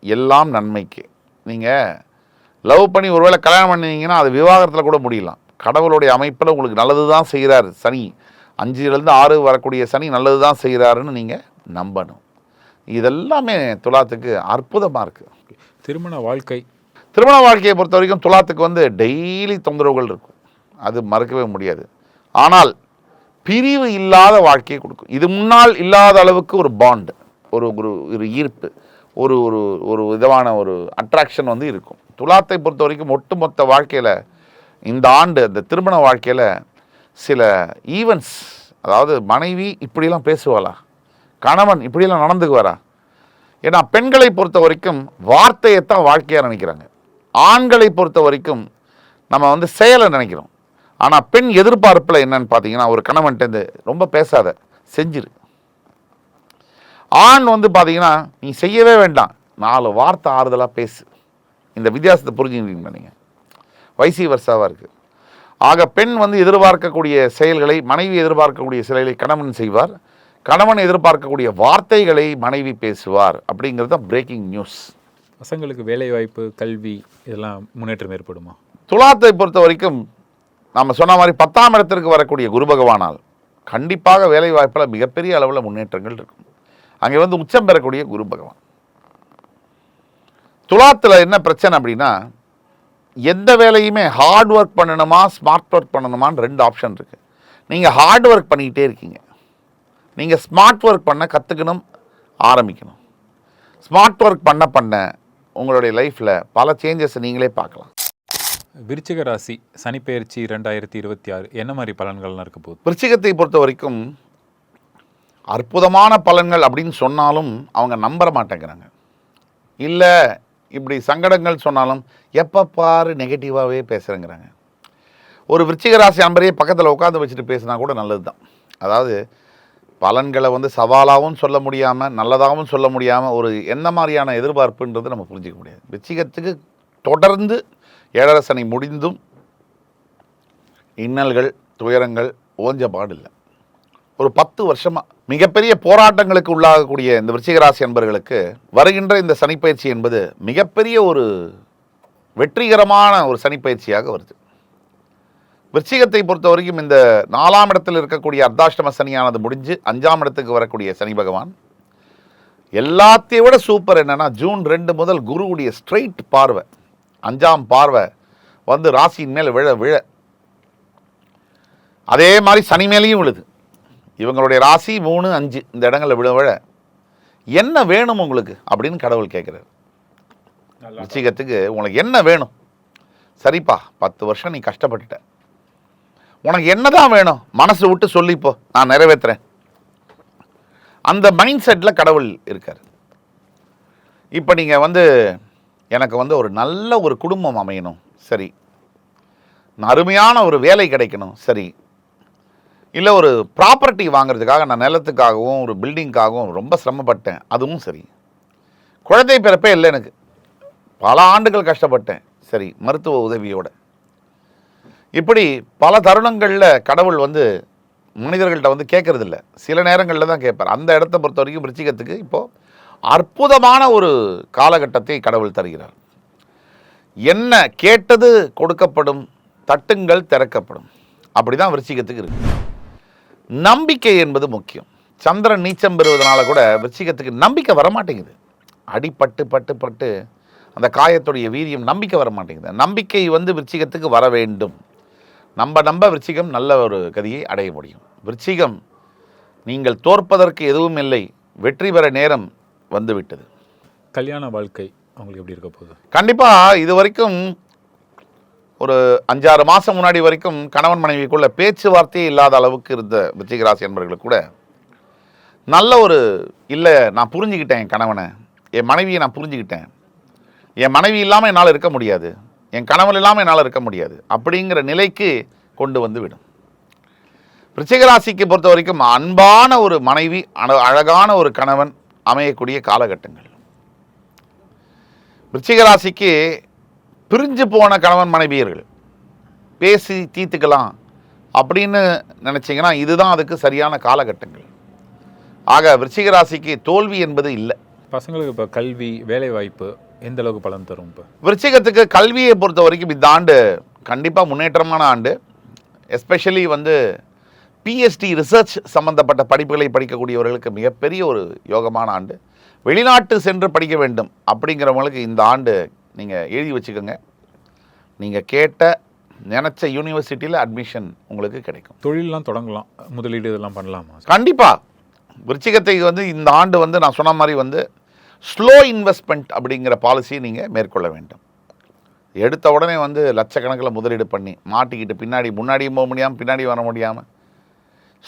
Speaker 2: எல்லாம் நன்மைக்கு. நீங்கள் லவ் பண்ணி ஒருவேளை கல்யாணம் பண்ணிங்கன்னா அது விவாகரத்தில் கூட முடியலாம். கடவுளுடைய அமைப்பில் உங்களுக்கு நல்லது தான் செய்கிறார் சனி. 5லேருந்து 6 வரக்கூடிய சனி நல்லது தான் செய்கிறாருன்னு நீங்கள் நம்பணும். இதெல்லாமே துலாத்துக்கு அற்புதமாக இருக்குது.
Speaker 1: திருமண வாழ்க்கையை
Speaker 2: பொறுத்த வரைக்கும் துலாத்துக்கு வந்து டெய்லி தொந்தரவுகள் இருக்கும், அது மறக்கவே முடியாது. ஆனால் பிரிவு இல்லாத வாழ்க்கையை கொடுக்கும். இது முன்னால் இல்லாத அளவுக்கு ஒரு பாண்டு, ஒரு ஈர்ப்பு, ஒரு ஒரு ஒரு விதமான ஒரு அட்ராக்ஷன் வந்து இருக்கும். துலாத்தை பொறுத்த வரைக்கும் ஒட்டுமொத்த வாழ்க்கையில் இந்த ஆண்டு அந்த திருமண வாழ்க்கையில் சில ஈவெண்ட்ஸ், அதாவது மனைவி இப்படிலாம் பேசுவாளா, கணவன் இப்படிலாம் நடந்துக்குவாரா? ஏன்னா பெண்களை பொறுத்த வரைக்கும் வார்த்தையைத்தான் வாழ்க்கையாக நினைக்கிறாங்க. ஆண்களை பொறுத்த வரைக்கும் நம்ம வந்து செயலை நினைக்கிறோம். ஆனால் பெண் எதிர்பார்ப்பில் என்னன்னு பார்த்தீங்கன்னா, ஒரு கணவன்கிட்ட ரொம்ப பேசாத, செஞ்சிரு. ஆண் வந்து பார்த்தீங்கன்னா நீ செய்யவே வேண்டாம், 4 வார்த்தை ஆறுதலாக பேசு. இந்த வித்தியாசத்தை புரிஞ்சுக்கிட்டீங்களா நீங்கள்? வைசி வர்சாவாக இருக்குது. ஆக பெண் வந்து எதிர்பார்க்கக்கூடிய செயல்களை, மனைவி எதிர்பார்க்கக்கூடிய செயல்களை கணவன் செய்வார். கணவன் எதிர்பார்க்கக்கூடிய வார்த்தைகளை மனைவி பேசுவார். அப்படிங்கிறது தான் பிரேக்கிங் நியூஸ்.
Speaker 1: பசங்களுக்கு வேலை வாய்ப்பு, கல்வி இதெல்லாம் முன்னேற்றம் ஏற்படுமா?
Speaker 2: துலாத்தை பொறுத்த வரைக்கும் நம்ம சொன்ன மாதிரி 10ஆம் இடத்திற்கு வரக்கூடிய குரு பகவானால் கண்டிப்பாக வேலை வாய்ப்பில் மிகப்பெரிய அளவில் முன்னேற்றங்கள் இருக்கும். அங்கே வந்து உச்சம் பெறக்கூடிய குரு பகவான். துலாத்தில் என்ன பிரச்சனை அப்படின்னா, எந்த வேலையுமே ஹார்ட் ஒர்க் பண்ணணுமா ஸ்மார்ட் ஒர்க் பண்ணணுமான்னு 2 ஆப்ஷன் இருக்குது. நீங்கள் ஹார்ட் ஒர்க் பண்ணிக்கிட்டே இருக்கீங்க, நீங்கள் ஸ்மார்ட் ஒர்க் பண்ண கற்றுக்கணும், ஆரம்பிக்கணும். ஸ்மார்ட் ஒர்க் பண்ண உங்களுடைய லைஃப்பில் பல சேஞ்சஸ் நீங்களே பார்க்கலாம்.
Speaker 1: விருச்சிக ராசி சனிப்பெயர்ச்சி 2026 என்ன மாதிரி பலன்கள்லாம் இருக்க போகுது?
Speaker 2: விருச்சிகத்தை பொறுத்த வரைக்கும் அற்புதமான பலன்கள் அப்படின்னு சொன்னாலும் அவங்க நம்பற மாட்டேங்கிறாங்க. இல்லை இப்படி சங்கடங்கள் சொன்னாலும் எப்போ பாரு நெகட்டிவாகவே பேசுகிறேங்கிறாங்க. ஒரு விருச்சிக ராசி அன்பரையே பக்கத்தில் உட்காந்து வச்சுட்டு பேசினா கூட நல்லது தான். அதாவது பலன்களை வந்து சவாலாகவும் சொல்ல முடியாமல் நல்லதாகவும் சொல்ல முடியாமல் ஒரு என்ன மாதிரியான எதிர்பார்ப்புன்றது நம்ம புரிஞ்சிக்க முடியாது. விருச்சிகத்துக்கு தொடர்ந்து 7.5 சனி முடிந்தும் இன்னல்கள் துயரங்கள் ஓஞ்ச பாடு இல்லை. ஒரு 10 வருஷமாக மிகப்பெரிய போராட்டங்களுக்கு உள்ளாகக்கூடிய இந்த விருச்சிக ராசி அன்பர்களுக்கு வருகின்ற இந்த சனிப்பயிற்சி என்பது மிகப்பெரிய ஒரு வெற்றிகரமான ஒரு சனிப்பயிற்சியாக வருது. விருச்சிகத்தை பொறுத்த வரைக்கும் இந்த 4ஆம் இடத்தில் இருக்கக்கூடிய அர்த்தாஷ்டம சனியானது முடிஞ்சு 5ஆம் இடத்துக்கு வரக்கூடிய சனி பகவான் எல்லாத்தையும் விட சூப்பர் என்னன்னா, ஜூன் 2 முதல் குருவுடைய ஸ்ட்ரெயிட் பார்வை 5ஆம் பார்வை வந்து ராசியின் மேல் விழ விழ அதே மாதிரி சனி மேலேயும் விழுது. இவங்களுடைய ராசி 3, 5 இந்த இடங்களில் விழ விழ என்ன வேணும் உங்களுக்கு அப்படின்னு கடவுள் கேட்குறாரு. விருச்சிகத்துக்கு உனக்கு என்ன வேணும்? சரிப்பா 10 வருஷம் நீ கஷ்டப்பட்டுட்ட, உனக்கு என்னதான் வேணும் மனசு விட்டு சொல்லிப்போ, நான் நிறைவேற்றுறேன். அந்த மைண்ட் செட்டில் கடவுள் இருக்கார். இப்போ நீங்கள் வந்து எனக்கு வந்து ஒரு நல்ல ஒரு குடும்பம் அமையணும், சரி. அருமையான ஒரு வேலை கிடைக்கணும், சரி. இல்லை ஒரு ப்ராப்பர்ட்டி வாங்குறதுக்காக நான் நிலத்துக்காகவும் ஒரு பில்டிங்காகவும் ரொம்ப சிரமப்பட்டேன், அதுவும் சரி. குழந்தை பிறப்பே இல்லை எனக்கு, பல ஆண்டுகள் கஷ்டப்பட்டேன், சரி. மருத்துவ உதவியோட இப்படி பல தருணங்களில் கடவுள் வந்து மனிதர்கள்ட்ட வந்து கேட்கறதில்ல, சில நேரங்களில் தான் கேட்பார். அந்த இடத்த பொறுத்த வரைக்கும் விருச்சிகத்துக்கு இப்போது அற்புதமான ஒரு காலகட்டத்தை கடவுள் தருகிறார். என்ன கேட்டது கொடுக்கப்படும், தட்டுங்கள் திறக்கப்படும். அப்படி தான் விருச்சிகத்துக்கு இருக்கு. நம்பிக்கை என்பது முக்கியம். சந்திரன் நீச்சம் பெறுவதனால கூட விருச்சிகத்துக்கு நம்பிக்கை வரமாட்டேங்குது. அடிப்பட்டு பட்டு பட்டு அந்த காயத்துடைய வீரியம் நம்பிக்கை வரமாட்டேங்குது. நம்பிக்கை வந்து விருச்சிகத்துக்கு வர வேண்டும். நம்ப விருச்சிகம் நல்ல ஒரு கதியை அடைய முடியும். விருச்சிகம் நீங்கள் தோற்பதற்கு எதுவும் இல்லை, வெற்றி பெற நேரம் வந்துவிட்டது.
Speaker 1: கல்யாண வாழ்க்கை அவங்களுக்கு எப்படி இருக்க போகுது?
Speaker 2: கண்டிப்பாக இது வரைக்கும் ஒரு 5-6 மாதம் முன்னாடி வரைக்கும் கணவன் மனைவிக்குள்ள பேச்சுவார்த்தையே இல்லாத அளவுக்கு இருந்த விருச்சிக ராசி என்பவர்களுக்கு கூட நல்ல ஒரு இல்லை, நான் புரிஞ்சுக்கிட்டேன் என் கணவனை, என் மனைவியை நான் புரிஞ்சுக்கிட்டேன், என் மனைவி இல்லாமல் என்னால் இருக்க முடியாது, என் கணவன் இல்லாமல் என்னால் இருக்க முடியாது அப்படிங்கிற நிலைக்கு கொண்டு வந்து விடும். விருச்சிக ராசிக்கு பொறுத்த வரைக்கும் அன்பான ஒரு மனைவி, அழகான ஒரு கணவன் அமையக்கூடிய காலகட்டங்கள். விருச்சிக ராசிக்கு பிரிஞ்சு போன கணவன் மனைவியர்கள் பேசி தீர்த்துக்கலாம் அப்படின்னு நினச்சிங்கன்னா இதுதான் அதுக்கு சரியான காலகட்டங்கள். ஆக விருச்சிக ராசிக்கு தோல்வி என்பது இல்லை.
Speaker 1: பசங்களுக்கு இப்போ கல்வி வேலை வாய்ப்பு எந்த அளவுக்கு பலன் தரும்? இப்போ
Speaker 2: விருச்சிகத்துக்கு கல்வியை பொறுத்த வரைக்கும் இந்த ஆண்டு கண்டிப்பாக முன்னேற்றமான ஆண்டு. எஸ்பெஷலி வந்து பிஎஸ்டி ரிசர்ச் சம்பந்தப்பட்ட படிப்புகளை படிக்கக்கூடியவர்களுக்கு மிகப்பெரிய ஒரு யோகமான ஆண்டு. வெளிநாட்டு சென்று படிக்க வேண்டும் அப்படிங்கிறவங்களுக்கு இந்த ஆண்டு நீங்கள் எழுதி வச்சுக்கோங்க, நீங்கள் கேட்ட நினச்ச யூனிவர்சிட்டியில் அட்மிஷன் உங்களுக்கு கிடைக்கும்.
Speaker 1: தொழிலெலாம் தொடங்கலாம், முதலீடு இதெல்லாம் பண்ணலாமா?
Speaker 2: கண்டிப்பாக விருச்சிகத்தை வந்து இந்த ஆண்டு வந்து நான் சொன்ன மாதிரி வந்து ஸ்லோ இன்வெஸ்ட்மெண்ட் அப்படிங்கிற பாலிசியை நீங்கள் மேற்கொள்ள வேண்டும். எடுத்த உடனே வந்து லட்சக்கணக்கில் முதலீடு பண்ணி மாட்டிக்கிட்டு பின்னாடி முன்னாடியும் போக முடியாமல் பின்னாடி வர முடியாமல்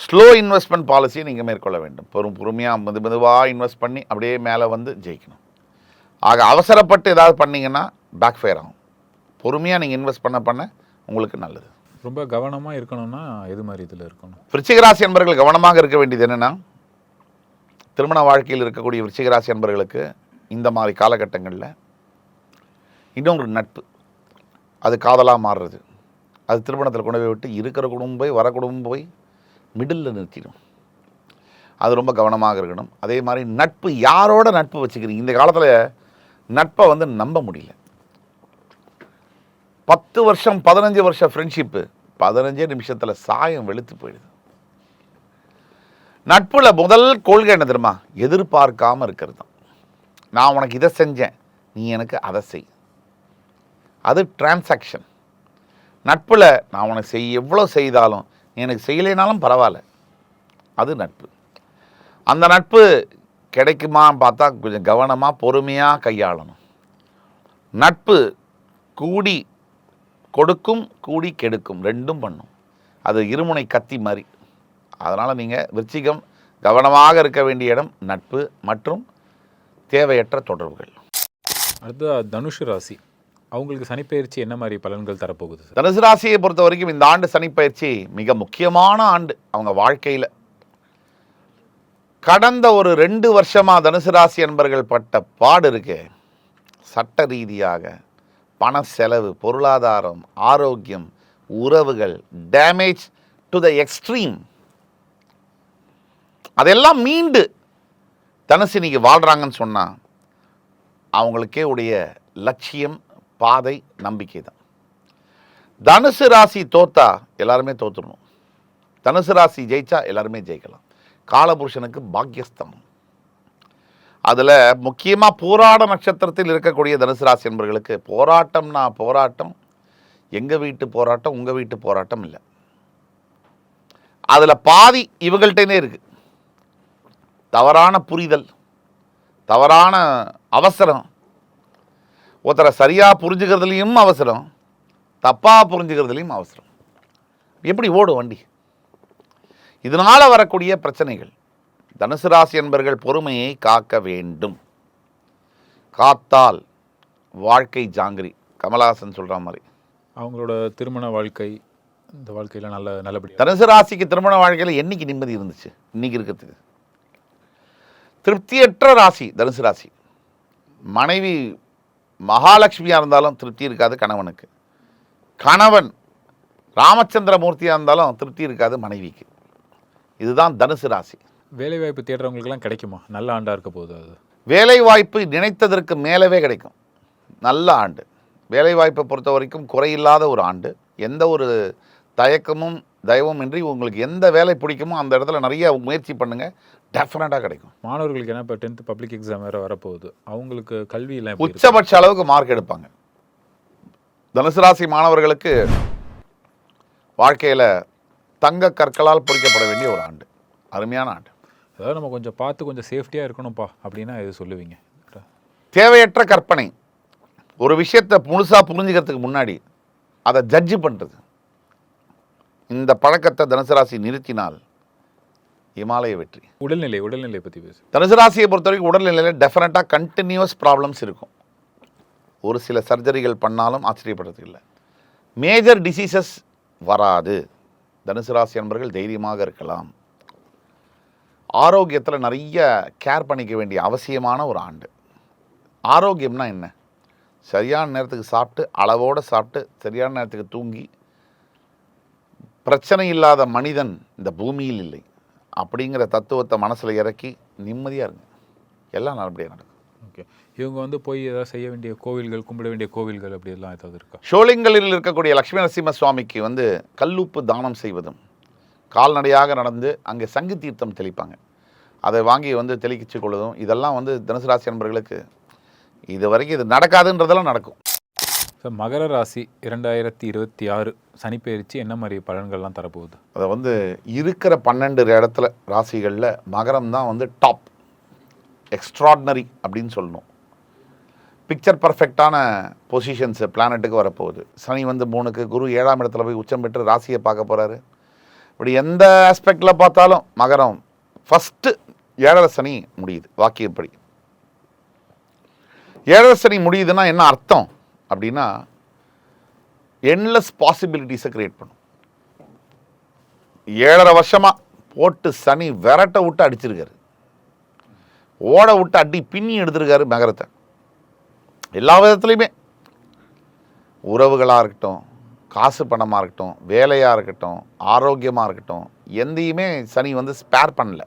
Speaker 2: ஸ்லோ இன்வெஸ்ட்மெண்ட் பாலிசியை நீங்கள் மேற்கொள்ள வேண்டும். பொறுமையாக மெதுவாக இன்வெஸ்ட் பண்ணி அப்படியே மேலே வந்து ஜெயிக்கணும். ஆக அவசரப்பட்டு ஏதாவது பண்ணிங்கன்னா பேக் ஃபயர் ஆகும். பொறுமையாக நீங்கள் இன்வெஸ்ட் பண்ண உங்களுக்கு நல்லது.
Speaker 1: ரொம்ப கவனமாக இருக்கணும்னா எது மாதிரி இதில் இருக்கணும்?
Speaker 2: விருச்சிக ராசி என்பவர்கள் கவனமாக இருக்க வேண்டியது என்னென்னா, திருமண வாழ்க்கையில் இருக்கக்கூடிய விருச்சிக ராசி என்பவர்களுக்கு இந்த மாதிரி காலகட்டங்களில் இன்னொரு நட்பு, அது காதலாக மாறுறது, அது திருமணத்தில் கொண்டு போய் விட்டு இருக்கிற குடும்பம் போய் வர குடும்பம் போய் மிடில் நிறுத்திடும். அது ரொம்ப கவனமாக இருக்கணும். அதே மாதிரி நட்பு, யாரோட நட்பு வச்சுக்கிறீங்க? இந்த காலத்தில் நட்பை வந்து நம்ப முடியல. 10 வருஷம் 15 வருஷம் ஃப்ரெண்ட்ஷிப்பு 15 நிமிஷத்தில் சாயம் வெளுத்து போயிடுது. நட்புல முதல் கொள்கை என்ன தெரியுமா? எதிர்பார்க்காம இருக்கிறது தான். நான் உனக்கு இதை செஞ்சேன், நீ எனக்கு அதை செய். அது டிரான்சாக்ஷன். நட்பில் நான் உனக்கு எவ்வளோ செய்தாலும் நீ எனக்கு செய்யலைனாலும் பரவாயில்ல, அது நட்பு. அந்த நட்பு கிடைக்குமான்னு பார்த்தா கொஞ்சம் கவனமாக பொறுமையாக கையாளணும். நட்பு கூடி கொடுக்கும் கூடி கெடுக்கும், ரெண்டும் பண்ணும். அது இருமுனை கத்தி மாதிரி. அதனால் நீங்கள் விருச்சிகம் கவனமாக இருக்க வேண்டிய இடம் நட்பு மற்றும் தேவையற்ற தொடர்புகள்.
Speaker 1: அடுத்து தனுஷு ராசி, அவங்களுக்கு சனிப்பெயர்ச்சி என்ன மாதிரி பலன்கள் தரப்போகுது சார்?
Speaker 2: தனுசு ராசியை பொறுத்த வரைக்கும் இந்த ஆண்டு சனிப்பெயர்ச்சி மிக முக்கியமான ஆண்டு அவங்க வாழ்க்கையில். கடந்த ஒரு 2 வருஷமாக தனுசு ராசி என்பர்கள் பட்ட பாடு இருக்கு. சட்ட ரீதியாக பண செலவு, பொருளாதாரம், ஆரோக்கியம், உறவுகள், டேமேஜ் டு த எக்ஸ்ட்ரீம். அதெல்லாம் மீண்டு தனுசு இன்னைக்கு வாழ்கிறாங்கன்னு சொன்னால் அவங்களுக்கே உடைய லட்சியம், பாதை, நம்பிக்கை தான். தனுசு ராசி தோத்தா எல்லாருமே தோத்துடணும், தனுசு ராசி ஜெயிச்சா எல்லாருமே ஜெயிக்கலாம். காலபுருஷனுக்கு பாக்கியஸ்தம். அதில் முக்கியமாக போராட நட்சத்திரத்தில் இருக்கக்கூடிய தனுசு ராசி என்பவர்களுக்கு போராட்டம்னா போராட்டம், எங்கள் வீட்டு போராட்டம் உங்கள் வீட்டு போராட்டம் இல்லை. அதில் பாதி இவங்கள்ட்டே இருக்குது. தவறான புரிதல், தவறான அவசரம், ஒருத்தரை சரியாக புரிஞ்சுக்கிறதுலையும் அவசரம், தப்பாக புரிஞ்சுக்கிறதுலையும் அவசரம். எப்படி ஓடும் வண்டி? இதனால் வரக்கூடிய பிரச்சனைகள். தனுசு ராசி என்பர்கள் பொறுமையை காக்க வேண்டும். காத்தால் வாழ்க்கை ஜாங்கிரி, கமலஹாசன் சொல்கிற மாதிரி.
Speaker 1: அவங்களோட திருமண வாழ்க்கை, இந்த வாழ்க்கையில் நல்லபடியாக.
Speaker 2: தனுசு ராசிக்கு திருமண வாழ்க்கையில் என்னைக்கு நிம்மதி இருந்துச்சு? இன்னைக்கு இருக்கிறதுக்கு திருப்தியற்ற ராசி தனுசு ராசி. மனைவி மகாலட்சுமியாக இருந்தாலும் திருப்தி இருக்காது கணவனுக்கு. கணவன் ராமச்சந்திரமூர்த்தியாக இருந்தாலும் திருப்தி இருக்காது மனைவிக்கு. இதுதான் தனுசு ராசி.
Speaker 1: வேலைவாய்ப்பு தேடுறவங்களுக்கெல்லாம் கிடைக்குமா? நல்ல ஆண்டாக இருக்க போகுது அது.
Speaker 2: வேலைவாய்ப்பு நினைத்ததற்கு மேலவே கிடைக்கும். நல்ல ஆண்டு. வேலைவாய்ப்பை பொறுத்த வரைக்கும் குறையில்லாத ஒரு ஆண்டு. எந்த ஒரு தயக்கமும் தயவும் இன்றி உங்களுக்கு எந்த வேலை பிடிக்குமோ அந்த இடத்துல நிறைய முயற்சி பண்ணுங்கள், டெஃபினட்டாக கிடைக்கும்.
Speaker 1: மாணவர்களுக்கு என்ன இப்போ 10th பப்ளிக் எக்ஸாம் வேறு வரப்போகுது, அவங்களுக்கு கல்வியில்
Speaker 2: உச்சபட்ச அளவுக்கு மார்க் எடுப்பாங்க. தனுசு ராசி மாணவர்களுக்கு வாழ்க்கையில் தங்க கற்களால் பொறிக்கப்பட வேண்டிய ஒரு ஆண்டு, அருமையான ஆண்டு.
Speaker 1: அதாவது நம்ம கொஞ்சம் பார்த்து கொஞ்சம் சேஃப்டியாக இருக்கணும்ப்பா அப்படின்னா எது சொல்லுவீங்க?
Speaker 2: தேவையற்ற கற்பனை. ஒரு விஷயத்தை முழுசாக புரிஞ்சுக்கிறதுக்கு முன்னாடி அதை ஜட்ஜு பண்ணுறது, இந்த பழக்கத்தை தனுசு ராசி நிறுத்தினால் இமாலய வெற்றி.
Speaker 1: உடல்நிலை பற்றி பேசு.
Speaker 2: தனுசு ராசியை பொறுத்த வரைக்கும் உடல்நிலையில் டெஃபினட்டாக கண்டினியூஸ் ப்ராப்ளம்ஸ் இருக்கும். ஒரு சில சர்ஜரிகள் பண்ணாலும் ஆச்சரியப்படுறதுக்கு இல்லை. மேஜர் டிசீசஸ் வராது. தனுசு ராசி என்பவர்கள் தைரியமாக இருக்கலாம். ஆரோக்கியத்தில் நிறைய கேர் பண்ணிக்க வேண்டிய அவசியமான ஒரு ஆண்டு. ஆரோக்கியம்னா என்ன? சரியான நேரத்துக்கு சாப்பிட்டு, அளவோடு சாப்பிட்டு, சரியான நேரத்துக்கு தூங்கி, பிரச்சனை இல்லாத மனிதன் இந்த பூமியில் இல்லை அப்படிங்கிற தத்துவத்தை மனசில் இறக்கி நிம்மதியாக இருங்க, எல்லாம் நல்லபடியாக நடக்கும்.
Speaker 1: ஓகே, இவங்க வந்து போய் ஏதாவது செய்ய வேண்டிய கோவில்கள், கும்பிட வேண்டிய கோவில்கள் அப்படி எல்லாம் ஏதாவது இருக்கா?
Speaker 2: ஷோலிங்கலில் இருக்கக்கூடிய லட்சுமி நரசிம்ம சுவாமிக்கு வந்து கல்லுப்பு தானம் செய்வதும், கால்நடையாக நடந்து அங்கே சங்கு தீர்த்தம் தெளிப்பாங்க, அதை வாங்கி வந்து தெளிக்கிச்சு கொள்வதும், இதெல்லாம் வந்து தனுசு ராசி நண்பர்களுக்கு இது வரைக்கும் இது நடக்காதுன்றதெல்லாம் நடக்கும்.
Speaker 1: சார், மகர ராசி 2026 சனிப்பெயர்ச்சி என்ன மாதிரி பலன்கள்லாம் தரப்போகுது?
Speaker 2: அதை வந்து இருக்கிற 12 இடத்துல ராசிகளில் மகரம் தான் வந்து டாப், எக்ஸ்ட்ராடினரி அப்படின்னு சொல்லணும். பிக்சர் பர்ஃபெக்டான பொசிஷன்ஸ் பிளானட்டுக்கு வரப்போகுது. சனி வந்து 3க்கு, குரு 7ஆம் இடத்துல போய் உச்சம் பெற்று ராசியை பார்க்க போகிறாரு. இப்படி எந்த ஆஸ்பெக்டில் பார்த்தாலும் மகரம் ஃபஸ்ட்டு 7ரை சனி முடியுது. வாக்கியப்படி 7ரை சனி முடியுதுன்னா என்ன அர்த்தம் அப்படின்னா, என்லெஸ் பாசிபிலிட்டிஸை கிரியேட் பண்ணும். 7.5 வருஷமாக போட்டு சனி விரட்ட விட்டு அடிச்சிருக்காரு, ஓட விட்டு அடி பின்னி எடுத்திருக்காரு மகரத்தை. எல்லா விதத்துலையுமே, உறவுகளாக இருக்கட்டும், காசு பணமாக இருக்கட்டும், வேலையாக இருக்கட்டும், ஆரோக்கியமாக இருக்கட்டும், எந்தையுமே சனி வந்து ஸ்பேர் பண்ணல.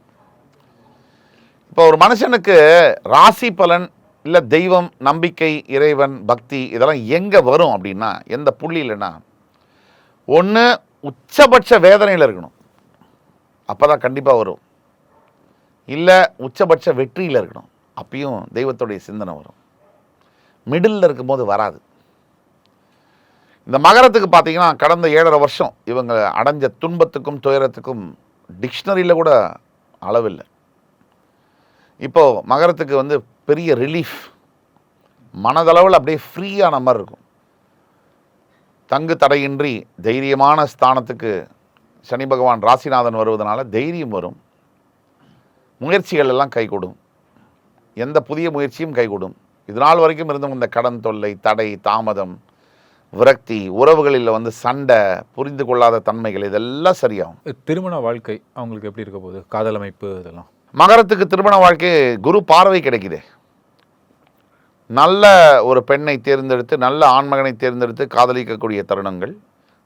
Speaker 2: இப்போ ஒரு மனுஷனுக்கு ராசி பலன் இல்லை தெய்வம், நம்பிக்கை, இறைவன், பக்தி இதெல்லாம் எங்கே வரும் அப்படின்னா, எந்த புள்ளி இல்லைன்னா, ஒன்று உச்சபட்ச வேதனையில் இருக்கணும், அப்போ தான் கண்டிப்பாக வரும். இல்லை உச்சபட்ச வெற்றியில் இருக்கணும், அப்பயும் தெய்வத்துடைய சிந்தனை வரும். மிடில் இருக்கும்போது வராது. இந்த மகரத்துக்கு பார்த்தீங்கன்னா கடந்த 7.5 வருஷம் இவங்க அடைஞ்ச துன்பத்துக்கும் துயரத்துக்கும் டிக்ஷனரியில் கூட அளவில்லை. இப்போது மகரத்துக்கு வந்து பெரிய ரிலீஃப், மனதளவில் அப்படியே ஃப்ரீயான மாதிரி இருக்கும். தங்கு தடையின்றி தைரியமான ஸ்தானத்துக்கு சனி பகவான் ராசிநாதன் வருவதனால தைரியம் வரும். முயற்சிகள் எல்லாம் கைகூடும். எந்த புதிய முயற்சியும் கைகூடும். இது நாள் வரைக்கும் இருந்த இந்த கடன் தொல்லை, தடை, தாமதம், விரக்தி, உறவுகளில் வந்து சண்டை, புரிந்து கொள்ளாத தன்மைகள் இதெல்லாம் சரியாகும்.
Speaker 1: திருமண வாழ்க்கை அவங்களுக்கு எப்படி இருக்க போகுது? காதல் அமைப்பு இதெல்லாம்.
Speaker 2: மகரத்துக்கு திருமண வாழ்க்கை குரு பார்வை கிடைக்குது. நல்ல ஒரு பெண்ணை தேர்ந்தெடுத்து, நல்ல ஆண்மகனை தேர்ந்தெடுத்து காதலிக்கக்கூடிய தருணங்கள்,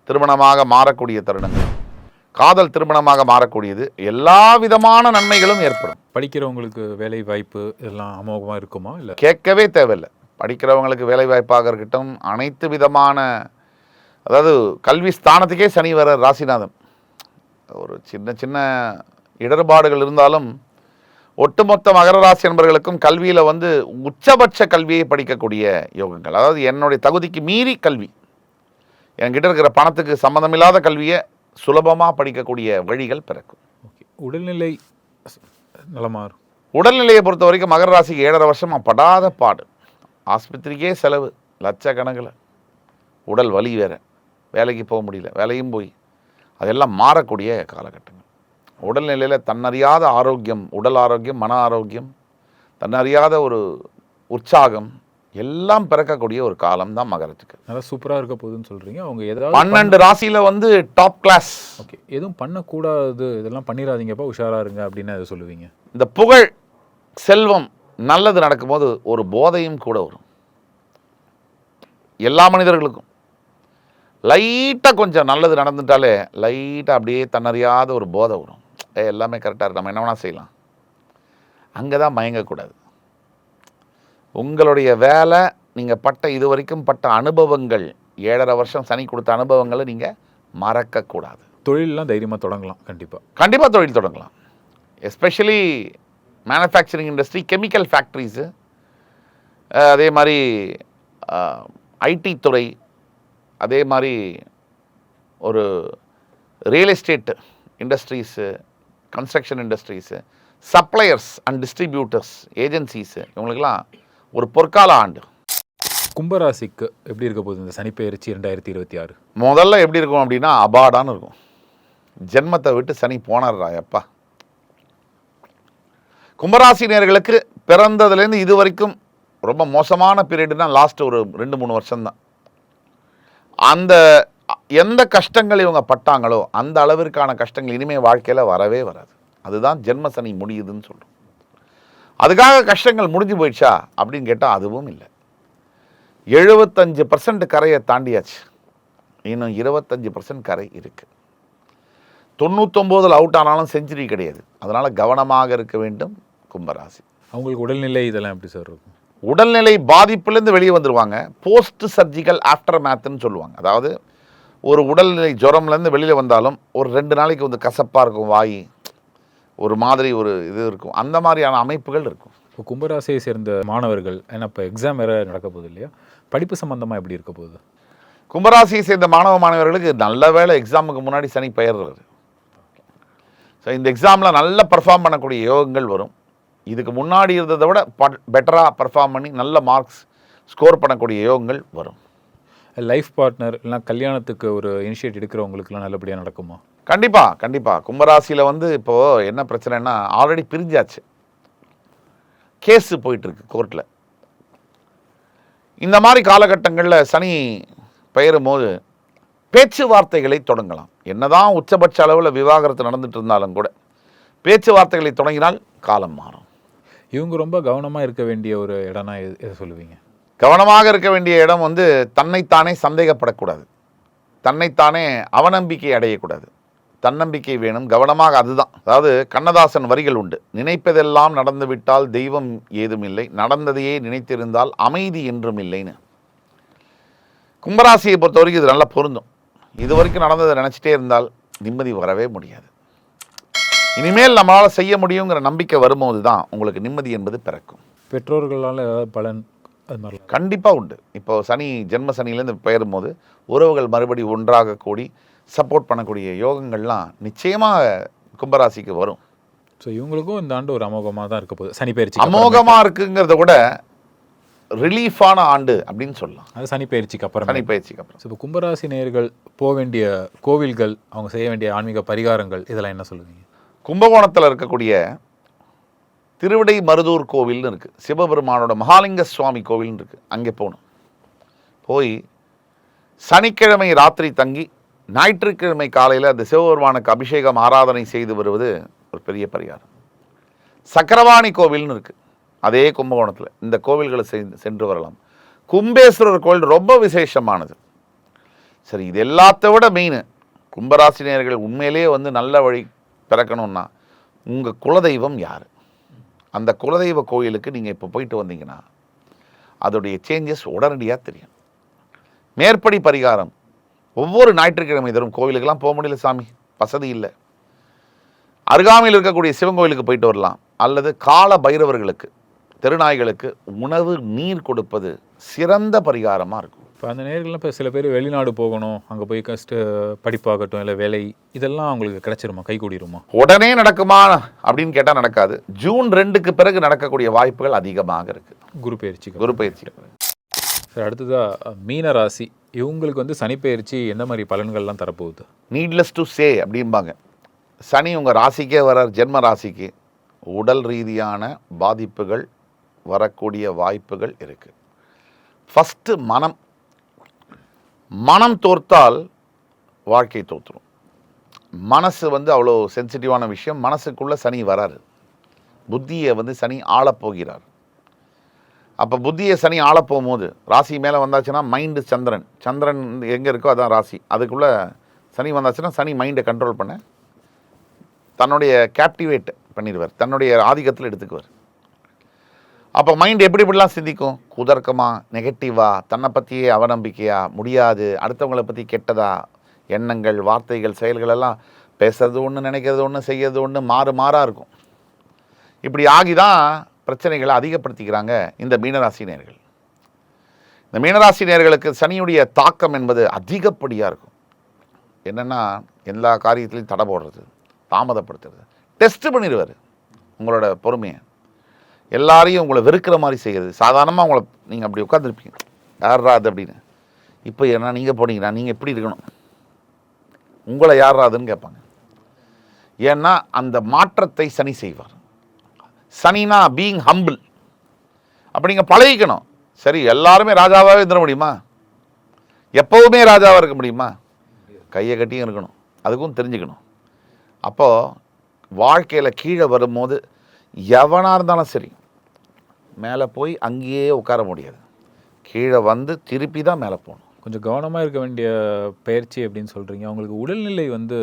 Speaker 2: திருமணமாக மாறக்கூடிய தருணங்கள், காதல் திருமணமாக மாறக்கூடியது, எல்லா விதமான நன்மைகளும் ஏற்படும்.
Speaker 1: படிக்கிறவங்களுக்கு வேலை வாய்ப்பு இதெல்லாம் அமோகமாக இருக்குமா? இல்லை
Speaker 2: கேட்கவே தேவையில்லை. படிக்கிறவங்களுக்கு வேலை வாய்ப்பாக இருக்கட்டும், அனைத்து விதமான, அதாவது கல்வி ஸ்தானத்துக்கே சனி வர ராசிநாதன். ஒரு சின்ன சின்ன இடர்பாடுகள் இருந்தாலும் ஒட்டுமொத்த மகர ராசி என்பவர்களுக்கும் கல்வியில் வந்து உச்சபட்ச கல்வியை படிக்கக்கூடிய யோகங்கள். அதாவது என்னுடைய தகுதிக்கு மீறி கல்வி, என்கிட்ட இருக்கிற பணத்துக்கு சம்மந்தமில்லாத கல்வியை சுலபமாக படிக்கக்கூடிய வழிகள் பிறக்கும்.
Speaker 1: ஓகே. உடல்நிலை நலமாறும்.
Speaker 2: உடல்நிலையை பொறுத்த வரைக்கும் மகர ராசிக்கு 7.5 வருஷமாக படாத பாடு, ஆஸ்பத்திரிக்கே செலவு லட்சக்கணக்கில், உடல் வலி வேறு, வேலைக்கு போக முடியல, வேலையும் போய் அதெல்லாம் மாறக்கூடிய காலகட்டங்கள். உடல்நிலையில் தன்னறியாத ஆரோக்கியம், உடல் ஆரோக்கியம், மன ஆரோக்கியம், தன்னறியாத ஒரு உற்சாகம் எல்லாம் பிறக்கக்கூடிய ஒரு காலம் தான் மகரத்துக்கு.
Speaker 1: நல்லா சூப்பராக இருக்க போகுதுன்னு சொல்கிறீங்க. அவங்க ஏதாவது
Speaker 2: 12 ராசியில் வந்து டாப் கிளாஸ்.
Speaker 1: ஓகே. எதுவும் பண்ணக்கூடாது, இதெல்லாம் பண்ணிடாதீங்கப்பா, உஷாராக இருங்க அப்படின்னு அதை சொல்லுவீங்க.
Speaker 2: இந்த புகழ், செல்வம், நல்லது நடக்கும்போது ஒரு போதையும் கூட வரும். எல்லா மனிதர்களுக்கும் லைட்டாக கொஞ்சம் நல்லது நடந்துட்டாலே லைட்டாக அப்படியே தன்னறியாத ஒரு போதை வரும். எல்லாமே கரெக்டாக இருக்கு, நம்ம என்ன வேணால் செய்யலாம். அங்கே தான் மயங்கக்கூடாது. உங்களுடைய வேலை, நீங்கள் பட்ட இது வரைக்கும் பட்ட அனுபவங்கள், 7.5 வருஷம் சனி கொடுத்த அனுபவங்களை நீங்கள் மறக்கக்கூடாது.
Speaker 1: தொழிலெலாம் தைரியமாக தொடங்கலாம்.
Speaker 2: கண்டிப்பாக தொழில் தொடங்கலாம். Especially manufacturing industry, chemical factories, அதே மாதிரி ஐடி துறை, அதே மாதிரி ஒரு real estate industries, construction industries, suppliers and distributors, agencies, இவங்களுக்கெல்லாம் ஒரு பொற்கால ஆண்டு.
Speaker 1: கும்பராசிக்கு எப்படி இருக்க போகுது இந்த சனிப்பெயர்ச்சி 2026?
Speaker 2: முதல்ல எப்படி இருக்கும் அப்படின்னா அபாடான்னு இருக்கும். ஜென்மத்தை விட்டு சனி போனார்ரா எப்பா. கும்பராசினியர்களுக்கு பிறந்ததுலேருந்து இது வரைக்கும் ரொம்ப மோசமான பீரியட்னா லாஸ்ட் ஒரு 2-3 வருஷம்தான். அந்த எந்த கஷ்டங்கள் இவங்க பட்டாங்களோ அந்த அளவிற்கான கஷ்டங்கள் இனிமேல் வாழ்க்கையில் வரவே வராது. அதுதான் ஜென்ம சனி முடியுதுன்னு சொல்கிறோம். அதுக்காக கஷ்டங்கள் முடிஞ்சு போயிடுச்சா அப்படின்னு கேட்டால் அதுவும் இல்லை. 75% கரையை தாண்டியாச்சு. இன்னும் 25% கரை இருக்குது. 99 அவுட் ஆனாலும் செஞ்சுரி கிடையாது. அதனால் கவனமாக இருக்க வேண்டும் கும்பராசி.
Speaker 1: அவங்களுக்கு உடல்நிலை இதெல்லாம் எப்படி சார் இருக்கும்?
Speaker 2: உடல்நிலை பாதிப்புலேருந்து வெளியே வந்துடுவாங்க. போஸ்ட் சர்ஜிக்கல் ஆஃப்டர் மேத்துன்னு சொல்லுவாங்க. அதாவது ஒரு உடல்நிலை ஜுரம்லேருந்து வெளியில் வந்தாலும் ஒரு 2 நாளைக்கு வந்து கசப்பாக இருக்கும், வாய் ஒரு மாதிரி ஒரு இது இருக்கும், அந்த மாதிரியான அமைப்புகள் இருக்கும்.
Speaker 1: இப்போ கும்பராசியை சேர்ந்த மாணவர்கள், ஏன்னா இப்போ எக்ஸாம் வேறு நடக்க போகுது இல்லையா, படிப்பு சம்மந்தமாக எப்படி இருக்க போகுது?
Speaker 2: கும்பராசியை சேர்ந்த மாணவர்களுக்கு நல்ல வேளை எக்ஸாமுக்கு முன்னாடி சனி பெயர்றது. ஸோ இந்த எக்ஸாமில் நல்ல பர்ஃபார்ம் பண்ணக்கூடிய யோகங்கள் வரும். இதுக்கு முன்னாடி இருந்ததை விட பெட்டராக பர்ஃபார்ம் பண்ணி நல்ல மார்க்ஸ் ஸ்கோர் பண்ணக்கூடிய யோகங்கள் வரும்.
Speaker 1: லைஃப் பார்ட்னர் இல்லைனா கல்யாணத்துக்கு ஒரு இனிஷியேட் எடுக்கிறவங்களுக்குலாம் நல்லபடியாக நடக்குமா?
Speaker 2: கண்டிப்பாக. கும்பராசியில் வந்து இப்போது என்ன பிரச்சனைன்னா ஆல்ரெடி பிரிஞ்சாச்சு, கேஸு போயிட்டுருக்கு கோர்ட்டில். இந்த மாதிரி காலகட்டங்களில் சனி பெயரும் போது பேச்சுவார்த்தைகளை தொடங்கலாம். என்னதான் உச்சபட்ச அளவில் விவாகரத்து நடந்துட்டு இருந்தாலும் கூட பேச்சுவார்த்தைகளை தொடங்கினால் காலம் மாறும்.
Speaker 1: இவங்க ரொம்ப கவனமாக இருக்க வேண்டிய ஒரு இடம்னா எதை சொல்லுவீங்க?
Speaker 2: கவனமாக இருக்க வேண்டிய இடம் வந்து தன்னைத்தானே சந்தேகப்படக்கூடாது, தன்னைத்தானே அவநம்பிக்கை அடையக்கூடாது, தன்னம்பிக்கை வேணும். கவனமாக அதுதான். அதாவது கண்ணதாசன் வரிகள் உண்டு, நினைப்பதெல்லாம் நடந்துவிட்டால் தெய்வம் ஏதும் இல்லை, நடந்ததையே நினைத்திருந்தால் அமைதி என்றும் இல்லைன்னு. கும்பராசியை பொறுத்த வரைக்கும் இது நல்லா பொருந்தும். இது வரைக்கும் நடந்ததை நினச்சிட்டே இருந்தால் நிம்மதி வரவே முடியாது. இனிமேல் நம்மளால் செய்ய முடியுங்கிற நம்பிக்கை வரும்போது தான் உங்களுக்கு நிம்மதி என்பது பிறக்கும்.
Speaker 1: பெற்றோர்களால் ஏதாவது பலன் அது மாதிரி
Speaker 2: கண்டிப்பாக உண்டு. இப்போ சனி ஜென்ம சனியிலேருந்து பெயரும் போது உறவுகள் மறுபடி ஒன்றாக கூடி சப்போர்ட் பண்ணக்கூடிய யோகங்கள்லாம் நிச்சயமாக கும்பராசிக்கு வரும்.
Speaker 1: ஸோ இவங்களுக்கும் இந்த ஆண்டு ஒரு அமோகமாக தான் இருக்க போகுது. சனி பயிற்சி
Speaker 2: அமோகமாக இருக்குங்கிறத விட ரிலீஃபான ஆண்டு அப்படின்னு சொல்லலாம்.
Speaker 1: அது சனி பயிற்சிக்கு அப்புறம்.
Speaker 2: சனி பயிற்சிக்கு அப்புறம்.
Speaker 1: ஸோ இப்போ கும்பராசி நேயர்கள் போக வேண்டிய கோவில்கள், அவங்க செய்ய வேண்டிய ஆன்மீக பரிகாரங்கள், இதெல்லாம் என்ன சொல்லுவீங்க?
Speaker 2: கும்பகோணத்தில் இருக்கக்கூடிய திருவிடை மருதூர் கோவில்னு இருக்குது, சிவபெருமானோட மகாலிங்க சுவாமி கோவில்னு இருக்குது. அங்கே போகணும். போய் சனிக்கிழமை ராத்திரி தங்கி ஞாயிற்றுக்கிழமை காலையில் அந்த சிவபெருமானுக்கு அபிஷேகம் ஆராதனை செய்து வருவது ஒரு பெரிய பரிகாரம். சக்கரவாணி கோவில்னு இருக்குது, அதே கும்பகோணத்தில். இந்த கோவில்களை சென்று வரலாம். கும்பேஸ்வரர் கோவில் ரொம்ப விசேஷமானது. சரி, இது எல்லாத்த விட மெயின், கும்பராசினியர்கள் உண்மையிலே வந்து நல்ல வழி பிறக்கணும்னா உங்கள் குலதெய்வம் யார்? அந்த குலதெய்வ கோயிலுக்கு நீங்கள் இப்போ போயிட்டு வந்தீங்கன்னா அதோடைய சேஞ்சஸ் உடனடியாக தெரியும். மேற்படி பரிகாரம் ஒவ்வொரு ஞாயிற்றுக்கிழமை தரும். கோவிலுக்கெல்லாம் போக முடியல சாமி, வசதி இல்லை, அருகாமையில் இருக்கக்கூடிய சிவன் கோயிலுக்கு போயிட்டு வரலாம். அல்லது கால பைரவர்களுக்கு, தெருநாய்களுக்கு உணவு நீர் கொடுப்பது சிறந்த பரிகாரமாக இருக்கும்.
Speaker 1: இப்போ அந்த நேரங்களில் இப்போ சில பேர் வெளிநாடு போகணும், அங்கே போய் படிப்பாகட்டும் இல்லை வேலை, இதெல்லாம் அவங்களுக்கு கிடைச்சிருமா, கை கூடிருமா?
Speaker 2: உடனே நடக்குமா அப்படின்னு கேட்டால் நடக்காது. ஜூன் 2க்கு பிறகு நடக்கக்கூடிய வாய்ப்புகள் அதிகமாக இருக்குது.
Speaker 1: குரு பயிற்சி. சார், அடுத்ததாக மீன ராசி, இவங்களுக்கு வந்து சனி பயிற்சி எந்த மாதிரி பலன்கள்லாம் தரப்போகுது?
Speaker 2: நீட்லெஸ் டு சே அப்படிம்பாங்க. சனி உங்கள் ராசிக்கே வரார், ஜென்ம ராசிக்கு. உடல் ரீதியான பாதிப்புகள் வரக்கூடிய வாய்ப்புகள் இருக்குது. ஃபஸ்ட்டு மனம் தோர்த்தால் வாழ்க்கை தோற்றுரும். மனசு வந்து அவ்வளோ சென்சிட்டிவான விஷயம். மனசுக்குள்ளே சனி வராரு, புத்தியை வந்து சனி ஆளப்போகிறார். அப்போ புத்தியை சனி ஆளப்போகும்போது ராசி மேலே வந்தாச்சுன்னா மைண்டு சந்திரன் எங்கே இருக்கோ அதான் ராசி. அதுக்குள்ளே சனி வந்தாச்சுன்னா சனி மைண்டை கண்ட்ரோல் பண்ண தன்னுடைய கேப்டிவேட் பண்ணிடுவார், தன்னுடைய ஆதிக்கத்தில் எடுத்துக்குவார். அப்போ மைண்ட் எப்படிலாம் சிந்திக்கும்? குதர்க்கமாக, நெகட்டிவாக, தன்னை பற்றியே அவநம்பிக்கையா, முடியாது, அடுத்தவங்களை பற்றி கெட்டதா எண்ணங்கள், வார்த்தைகள், செயல்கள் எல்லாம் பேசுறது ஒன்று, நினைக்கிறது ஒன்று, செய்கிறது ஒன்று, மாறாக இருக்கும். இப்படி ஆகி தான் பிரச்சனைகளை அதிகப்படுத்திக்கிறாங்க இந்த மீனராசினியர்கள். இந்த மீனராசினியர்களுக்கு சனியுடைய தாக்கம் என்பது அதிகப்படியாக இருக்கும். என்னென்னா எல்லா காரியத்திலையும் தடை போடுறது, தாமதப்படுத்துறது, டெஸ்ட் பண்ணிடுவார் உங்களோட பொறுமையை. எல்லாரையும் உங்களை வெறுக்கிற மாதிரி செய்கிறது. சாதாரணமாக உங்களை நீங்கள் அப்படி உட்காந்துருப்பீங்க, யார்ரா அது அப்படின்னு. இப்போ என்ன நீங்கள் போனீங்கன்னா நீங்கள் எப்படி இருக்கணும், உங்களை யார்ராதுன்னு கேட்பாங்க. ஏன்னா அந்த மாற்றத்தை சனி செய்வார். சனினா பீயிங் ஹம்பிள். அப்போ நீங்கள் பழகிக்கணும். சரி, எல்லாருமே ராஜாவாகவே இருந்துட முடியுமா? எப்போவுமே ராஜாவாக இருக்க முடியுமா? கையை கட்டியும் இருக்கணும், அதுக்கும் தெரிஞ்சுக்கணும். அப்போது வாழ்க்கையில் கீழே வரும்போது எவனாக இருந்தாலும் சரி மேலே போய் அங்கேயே உட்கார முடியாது, கீழே வந்து திருப்பி தான் மேலே போகணும்.
Speaker 1: கொஞ்சம் கவனமாக இருக்க வேண்டிய பயிற்சி அப்படின்னு சொல்கிறீங்க. அவங்களுக்கு உடல்நிலை வந்து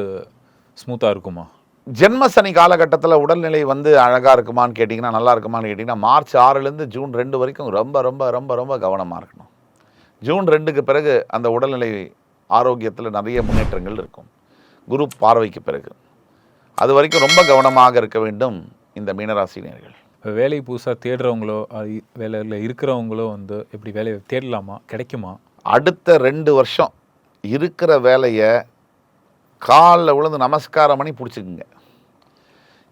Speaker 1: ஸ்மூத்தாக இருக்குமா?
Speaker 2: ஜென்ம சனி காலகட்டத்தில் உடல்நிலை வந்து அழகாக இருக்குமான்னு கேட்டிங்கன்னா, நல்லா இருக்குமான்னு கேட்டிங்கன்னா, மார்ச் 6லேருந்து ஜூன் 2 வரைக்கும் ரொம்ப ரொம்ப ரொம்ப ரொம்ப கவனமாக இருக்கணும். ஜூன் 2க்கு பிறகு அந்த உடல்நிலை ஆரோக்கியத்தில் நிறைய முன்னேற்றங்கள் இருக்கும். குரு பார்வைக்கு பிறகு அது வரைக்கும் ரொம்ப கவனமாக இருக்க வேண்டும் இந்த மீனராசினியர்கள்.
Speaker 1: இப்போ வேலை புதுசாக தேடுறவங்களோ, வேலையில் இருக்கிறவங்களோ வந்து எப்படி வேலையை தேடலாமா, கிடைக்குமா?
Speaker 2: அடுத்த 2 வருஷம் இருக்கிற வேலையை காலில் விழுந்து நமஸ்காரம் பண்ணி பிடிச்சிக்குங்க.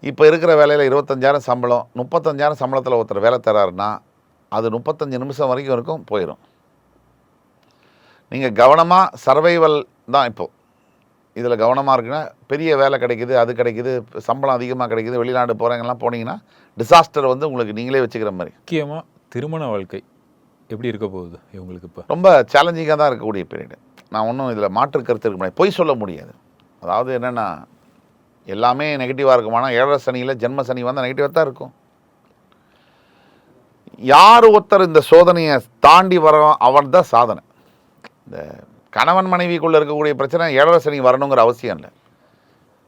Speaker 2: இப்போ இருக்கிற வேலையில் 25,000 சம்பளம், 35,000 சம்பளத்தில் ஒருத்தர் வேலை தராருன்னா அது 35 நிமிஷம் வரைக்கும் இருக்கும், போயிடும். நீங்கள் கவனமாக சர்வைவல் தான் இப்போது இதில் கவனமாக இருக்குன்னா, பெரிய வேலை கிடைக்குது, அது கிடைக்குது, சம்பளம் அதிகமாக கிடைக்குது, வெளிநாடு போகிறவங்கலாம் போனீங்கன்னா டிசாஸ்டர் வந்து உங்களுக்கு நீங்களே வச்சுக்கிற மாதிரி.
Speaker 1: முக்கியமாக திருமண வாழ்க்கை எப்படி இருக்க போகுது இவங்களுக்கு? இப்போ
Speaker 2: ரொம்ப சேலஞ்சிங்காக தான் இருக்கக்கூடிய பீரியடு. நான் ஒன்றும் இதில் மாற்று கருத்து இருக்க முடியாது, பொய் சொல்ல முடியாது. அதாவது என்னென்னா, எல்லாமே நெகட்டிவாக இருக்குமானா 7 சனியில் ஜென்ம சனி வந்தால் நெகட்டிவாக தான் இருக்கும். யார் ஒருத்தர் இந்த சோதனையை தாண்டி வரோம் அவன் தான் சாதனை. இந்த கணவன் மனைவிக்குள்ளே இருக்கக்கூடிய பிரச்சனை 7 சனி வரணுங்கிற அவசியம் இல்லை.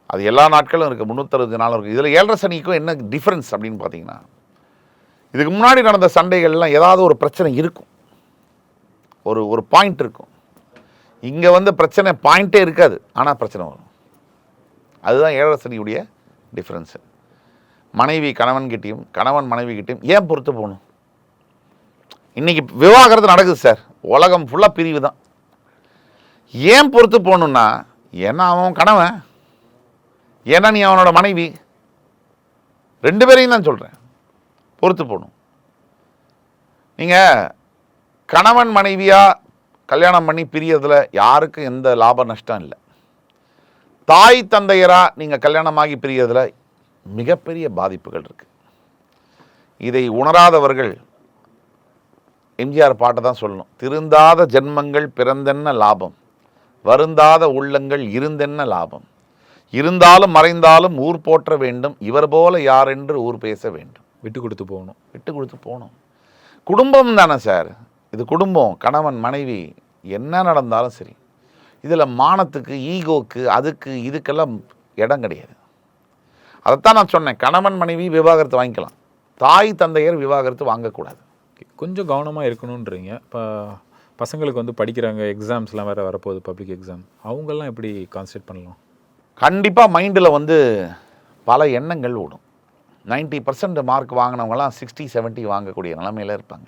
Speaker 2: அது எல்லா நாட்களும் இருக்குது, 360 நாளும் இருக்குது. இதில் 7 சனிக்கும் என்ன டிஃப்ரென்ஸ் அப்படின்னு பார்த்தீங்கன்னா, இதுக்கு முன்னாடி நடந்த சண்டைகள்லாம் ஏதாவது ஒரு பிரச்சனை இருக்கும், ஒரு பாயிண்ட் இருக்கும். இங்கே வந்து பிரச்சனை பாயிண்ட்டே இருக்காது, ஆனால் பிரச்சனை வரும். அதுதான் 7 சனியுடைய டிஃப்ரென்ஸு. மனைவி கணவன்கிட்டையும், கணவன் மனைவிக்கிட்டையும் ஏன் பொறுத்து போகணும்? இன்றைக்கி விவாகரத்து நடக்குது சார், உலகம் ஃபுல்லாக பிரிவு தான். ஏன் பொறுத்து போகணுன்னா, ஏன்னா அவன் கணவன், ஏன்னா நீ அவனோட மனைவி, 2 பேரையும் தான் சொல்கிறேன், பொறுத்து போகணும். நீங்கள் கணவன் மனைவியாக கல்யாணம் பண்ணி பிரியறதுல யாருக்கும் எந்த லாப நஷ்டம் இல்லை. தாய் தந்தையராக நீங்கள் கல்யாணமாகி பிரியறதுல மிகப்பெரிய பாதிப்புகள் இருக்குது. இதை உணராதவர்கள் எம்ஜிஆர் பாட்டை தான் சொல்லணும். திருந்தாத ஜென்மங்கள் பிறந்தென்ன லாபம், வருந்தாத உள்ளங்கள் இருந்தென்ன லாபம், இருந்தாலும் மறைந்தாலும் ஊர் போற்ற வேண்டும், இவர் போல யார் என்று ஊர் பேச வேண்டும்.
Speaker 1: விட்டு கொடுத்து போகணும்.
Speaker 2: விட்டு கொடுத்து போகணும். குடும்பம் தானே சார் இது. குடும்பம், கணவன் மனைவி, என்ன நடந்தாலும் சரி, இதில் மானத்துக்கு, ஈகோக்கு, அதுக்கு இதுக்கெல்லாம் இடம் கிடையாது. அதைத்தான் நான் சொன்னேன். கணவன் மனைவி விவாகரத்து வாங்கிக்கலாம், தாய் தந்தையர் விவாகரத்து வாங்கக்கூடாது.
Speaker 1: கொஞ்சம் கவனமாக இருக்கணுன்றீங்க. இப்போ பசங்களுக்கு வந்து படிக்கிறாங்க, எக்ஸாம்ஸ்லாம் வேறு வரப்போகுது, பப்ளிக் எக்ஸாம், அவங்கெல்லாம் எப்படி கான்சன்ட்ரேட் பண்ணலாம்?
Speaker 2: கண்டிப்பாக மைண்டில் வந்து பல எண்ணங்கள் ஓடும். 90% மார்க் வாங்கினவங்களாம் 60-70 வாங்கக்கூடிய நிலைமையில் இருப்பாங்க.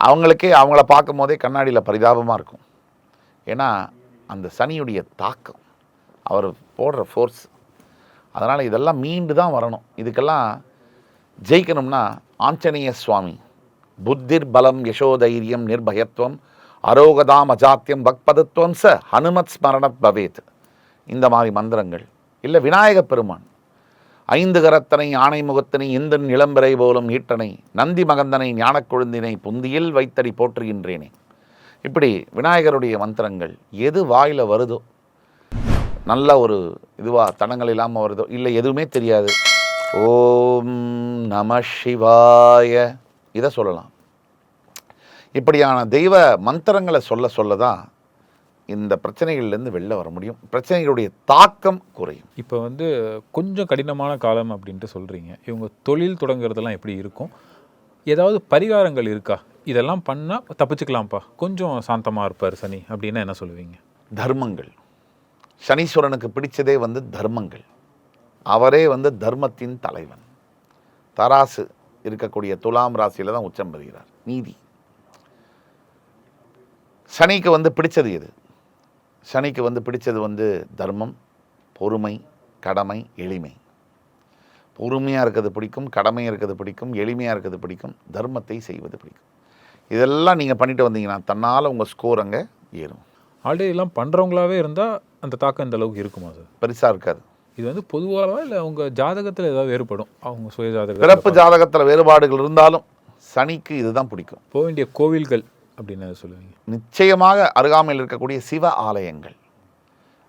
Speaker 2: அவங்களுக்கே அவங்கள பார்க்கும் போதே கண்ணாடியில் பரிதாபமாக இருக்கும். ஏன்னா அந்த சனியுடைய தாக்கம், அவர் போடுற ஃபோர்ஸ். அதனால் இதெல்லாம் மீண்டு தான் வரணும். இதுக்கெல்லாம் ஜெயிக்கணும்னா ஆஞ்சநேய சுவாமி புத்திர் பலம் யசோதைரியம் நிர்பயத்துவம் அரோகதாம் அஜாத்தியம் பக்பதத்துவம் ச ஹனுமத் ஸ்மரணத் பவேத், இந்த மாதிரி மந்திரங்கள். இல்லை விநாயக பெருமான் 5 கரத்தனை ஆணை முகத்தினை இந்தன் இளம்பிறை போலும் ஈட்டனை நந்தி மகந்தனை ஞானக் கொழுந்தினை புந்தியில் வைத்தடி போற்றுகின்றேனே. இப்படி விநாயகருடைய மந்திரங்கள் எது வாயில் வருதோ, நல்ல ஒரு இதுவாக தடங்கள் இல்லாமல் வருதோ, இல்லை எதுவுமே தெரியாது, ஓம் நம சிவாய, இதை சொல்லலாம். இப்படியான தெய்வ மந்திரங்களை சொல்ல தான் இந்த பிரச்சனைகள்லேருந்து வெளில வர முடியும். பிரச்சனைகளுடைய தாக்கம் குறையும்.
Speaker 1: இப்போ வந்து கொஞ்சம் கடினமான காலம் அப்படின்ட்டு சொல்கிறீங்க. இவங்க தொழில் தொடங்குறதெல்லாம் எப்படி இருக்கும்? ஏதாவது பரிகாரங்கள் இருக்கா? இதெல்லாம் பண்ணால் தப்பிச்சுக்கலாம்ப்பா, கொஞ்சம் சாந்தமாக இருப்பார் சனி அப்படின்னா என்ன சொல்லுவீங்க?
Speaker 2: தர்மங்கள். சனீஸ்வரனுக்கு பிடிச்சதே வந்து தர்மங்கள். அவரே வந்து தர்மத்தின் தலைவன். தராசு இருக்கக்கூடிய துலாம் ராசியில் தான் உச்சம் பெறுகிறார். நீதி. சனிக்கு வந்து பிடிச்சது எது? சனிக்கு வந்து பிடிச்சது வந்து தர்மம், பொறுமை, கடமை, எளிமை. பொறுமையாக இருக்கிறது பிடிக்கும், கடமையாக இருக்கிறது பிடிக்கும், எளிமையாக இருக்கிறது பிடிக்கும், தர்மத்தை செய்வது பிடிக்கும். இதெல்லாம் நீங்கள் பண்ணிட்டு வந்தீங்கன்னா தன்னால் உங்கள் ஸ்கோர் அங்கே ஏறும்.
Speaker 1: ஆல்ரெடி எல்லாம் பண்ணுறவங்களாவே இருந்தால் அந்த தாக்கம் இந்த அளவுக்கு இருக்குமா சார்?
Speaker 2: பெருசாக இருக்காது.
Speaker 1: இது வந்து பொதுவாக இல்லை அவங்க ஜாதகத்தில் ஏதாவது வேறுபடும்? அவங்க சுய ஜாதகம்,
Speaker 2: பிறப்பு ஜாதகத்தில் வேறுபாடுகள் இருந்தாலும் சனிக்கு இதுதான் பிடிக்கும்.
Speaker 1: போக வேண்டிய கோவில்கள் அப்படின்னு சொல்லுவீங்க?
Speaker 2: நிச்சயமாக அருகாமையில் இருக்கக்கூடிய சிவ ஆலயங்கள்.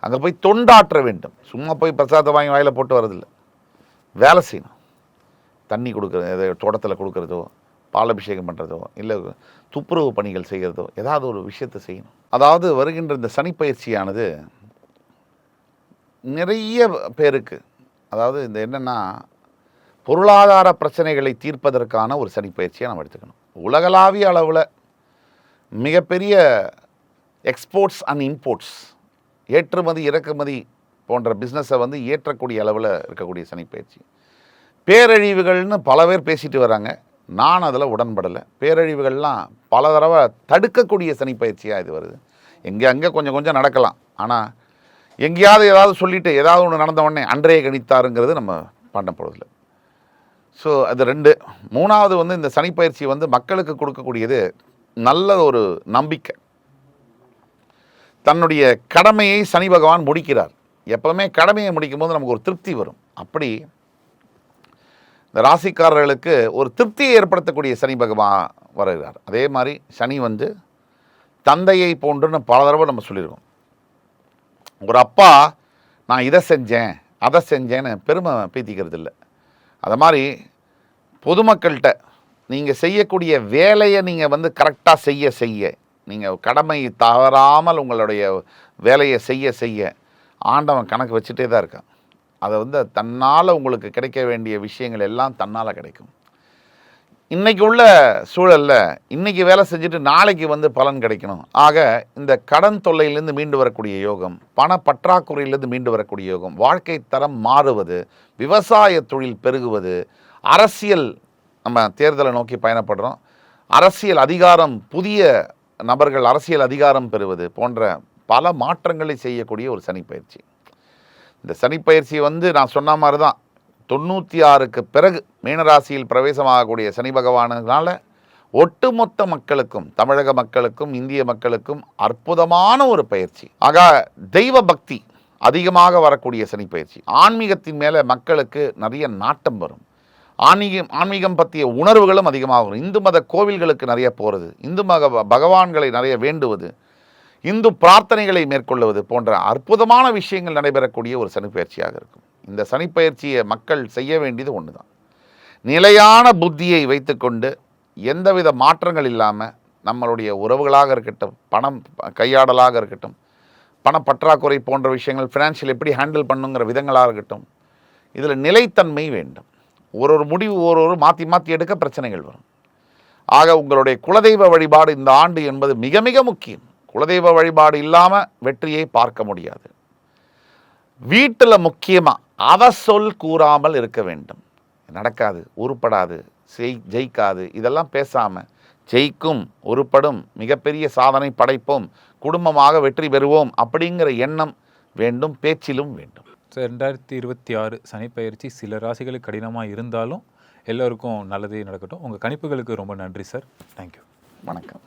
Speaker 2: அங்கே போய் தொண்டாற்ற வேண்டும். சும்மா போய் பிரசாதத்தை வாங்கி வாயில் போட்டு வரதில்லை, வேலை செய்யணும். தண்ணி கொடுக்குறது, தோட்டத்தில் கொடுக்குறதோ, பாலபிஷேகம் பண்ணுறதோ, இல்லை துப்புரவு பணிகள் செய்கிறதோ, ஏதாவது ஒரு விஷயத்தை செய்யணும். அதாவது வருகின்ற இந்த சனிப்பயிற்சியானது நிறைய பேருக்கு, அதாவது இந்த என்னென்னா பொருளாதார பிரச்சனைகளை தீர்ப்பதற்கான ஒரு சனிப்பயிற்சியை நம்ம எடுத்துக்கணும். உலகளாவிய அளவில் மிகப்பெரிய எக்ஸ்போர்ட்ஸ் அண்ட் இம்போர்ட்ஸ், ஏற்றுமதி இறக்குமதி போன்ற பிஸ்னஸை வந்து ஏற்றக்கூடிய அளவில் இருக்கக்கூடிய சனிப்பயிற்சி. பேரழிவுகள்னு பல பேர் பேசிட்டு வராங்க, நான் அதில் உடன்படலை. பேரழிவுகள்லாம் பல தடவை தடுக்கக்கூடிய சனிப்பயிற்சியாக இது வருது. அங்கே கொஞ்சம் கொஞ்சம் நடக்கலாம், ஆனால் எங்கேயாவது ஏதாவது சொல்லிவிட்டு ஏதாவது ஒன்று நடந்த உடனே அன்றைய கணித்தாருங்கிறது நம்ம பண்ண போகிறதில்ல. ஸோ அது 2. 3வது வந்து இந்த சனிப்பயிற்சி வந்து மக்களுக்கு கொடுக்கக்கூடியது நல்ல ஒரு நம்பிக்கை. தன்னுடைய கடமையை சனி பகவான் முடிக்கிறார். எப்பவுமே கடமையை முடிக்கும் போது நமக்கு ஒரு திருப்தி வரும். அப்படி இந்த ராசிக்காரர்களுக்கு ஒரு திருப்தியை ஏற்படுத்தக்கூடிய சனி பகவான் வருகிறார். அதே மாதிரி சனி வந்து தந்தையை போன்றுன்னு பல தடவை நம்ம சொல்லியிருக்கோம். ஒரு அப்பா நான் இதை செஞ்சேன் அதை செஞ்சேன்னு பெருமை பீத்திக்கிறது இல்லை. அது மாதிரி பொதுமக்கள்கிட்ட நீங்கள் செய்யக்கூடிய வேலையை நீங்கள் வந்து கரெக்டாக செய்ய நீங்கள் கடமை தவறாமல் உங்களுடைய வேலையை செய்ய ஆண்டவன் கணக்கு வச்சுட்டே தான் இருக்கான். அதை வந்து தன்னால் உங்களுக்கு கிடைக்க வேண்டிய விஷயங்கள் எல்லாம் தன்னால் கிடைக்கும். இன்றைக்கி உள்ள சூழலில் இன்றைக்கி வேலை செஞ்சுட்டு நாளைக்கு வந்து பலன் கிடைக்கணும். ஆக இந்த கடன் தொல்லையிலேருந்து மீண்டு வரக்கூடிய யோகம், பண பற்றாக்குறையிலேருந்து மீண்டு வரக்கூடிய யோகம், வாழ்க்கை தரம் மாறுவது, விவசாய தொழில் பெருகுவது, அரசியல், நம்ம தேர்தலை நோக்கி பயணப்படுறோம், அரசியல் அதிகாரம், புதிய நபர்கள் அரசியல் அதிகாரம் பெறுவது போன்ற பல மாற்றங்களை செய்யக்கூடிய ஒரு சனிப்பயிற்சி. இந்த சனிப்பயிற்சி வந்து நான் சொன்ன மாதிரி தான் 96க்கு பிறகு மீனராசியில் பிரவேசமாகக்கூடிய சனி பகவானால ஒட்டுமொத்த மக்களுக்கும், தமிழக மக்களுக்கும், இந்திய மக்களுக்கும் அற்புதமான ஒரு பயிற்சி. ஆக தெய்வ பக்தி அதிகமாக வரக்கூடிய சனிப்பயிற்சி. ஆன்மீகத்தின் மேலே மக்களுக்கு நிறைய நாட்டம் வரும். ஆன்மீகம் பற்றிய உணர்வுகளும் அதிகமாகும். இந்து மத கோவில்களுக்கு நிறைய போகிறது, இந்து மத பகவான்களை நிறைய வேண்டுவது, இந்து பிரார்த்தனைகளை மேற்கொள்வது போன்ற அற்புதமான விஷயங்கள் நடைபெறக்கூடிய ஒரு சனிப்பெயர்ச்சியாக இருக்கும். இந்த சனிப்பெயர்ச்சியை மக்கள் செய்ய வேண்டியது ஒன்று தான். நிலையான புத்தியை வைத்துக்கொண்டு எந்தவித மாற்றங்கள் இல்லாமல் நம்மளுடைய உறவுகளாக இருக்கட்டும், பணம் கையாடலாக இருக்கட்டும், பணப்பற்றாக்குறை போன்ற விஷயங்கள், ஃபினான்ஷியல் எப்படி ஹேண்டில் பண்ணுங்கிற விதங்களாக இருக்கட்டும், இதில் நிலைத்தன்மை வேண்டும். ஒரு முடிவு ஒரு மாற்றி எடுக்க பிரச்சனைகள் வரும். ஆக உங்களுடைய குலதெய்வ வழிபாடு இந்த ஆண்டு என்பது மிக மிக முக்கியம். குலதெய்வ வழிபாடு இல்லாமல் வெற்றியை பார்க்க முடியாது. வீட்டில் முக்கியமாக அவசொல் கூறாமல் இருக்க வேண்டும். நடக்காது, உருப்படாது, ஜெயிக்காது, இதெல்லாம் பேசாமல் ஜெயிக்கும், உருப்படும், மிகப்பெரிய சாதனை படைப்போம், குடும்பமாக வெற்றி பெறுவோம் அப்படிங்கிற எண்ணம் வேண்டும், பேச்சிலும் வேண்டும்.
Speaker 1: சார், 2026 சனிப்பெயர்ச்சி சில ராசிகளுக்கு கடினமாக இருந்தாலும் எல்லோருக்கும் நல்லதே நடக்கட்டும். உங்கள் கணிப்புகளுக்கு ரொம்ப நன்றி சார். தேங்க்யூ.
Speaker 2: வணக்கம்.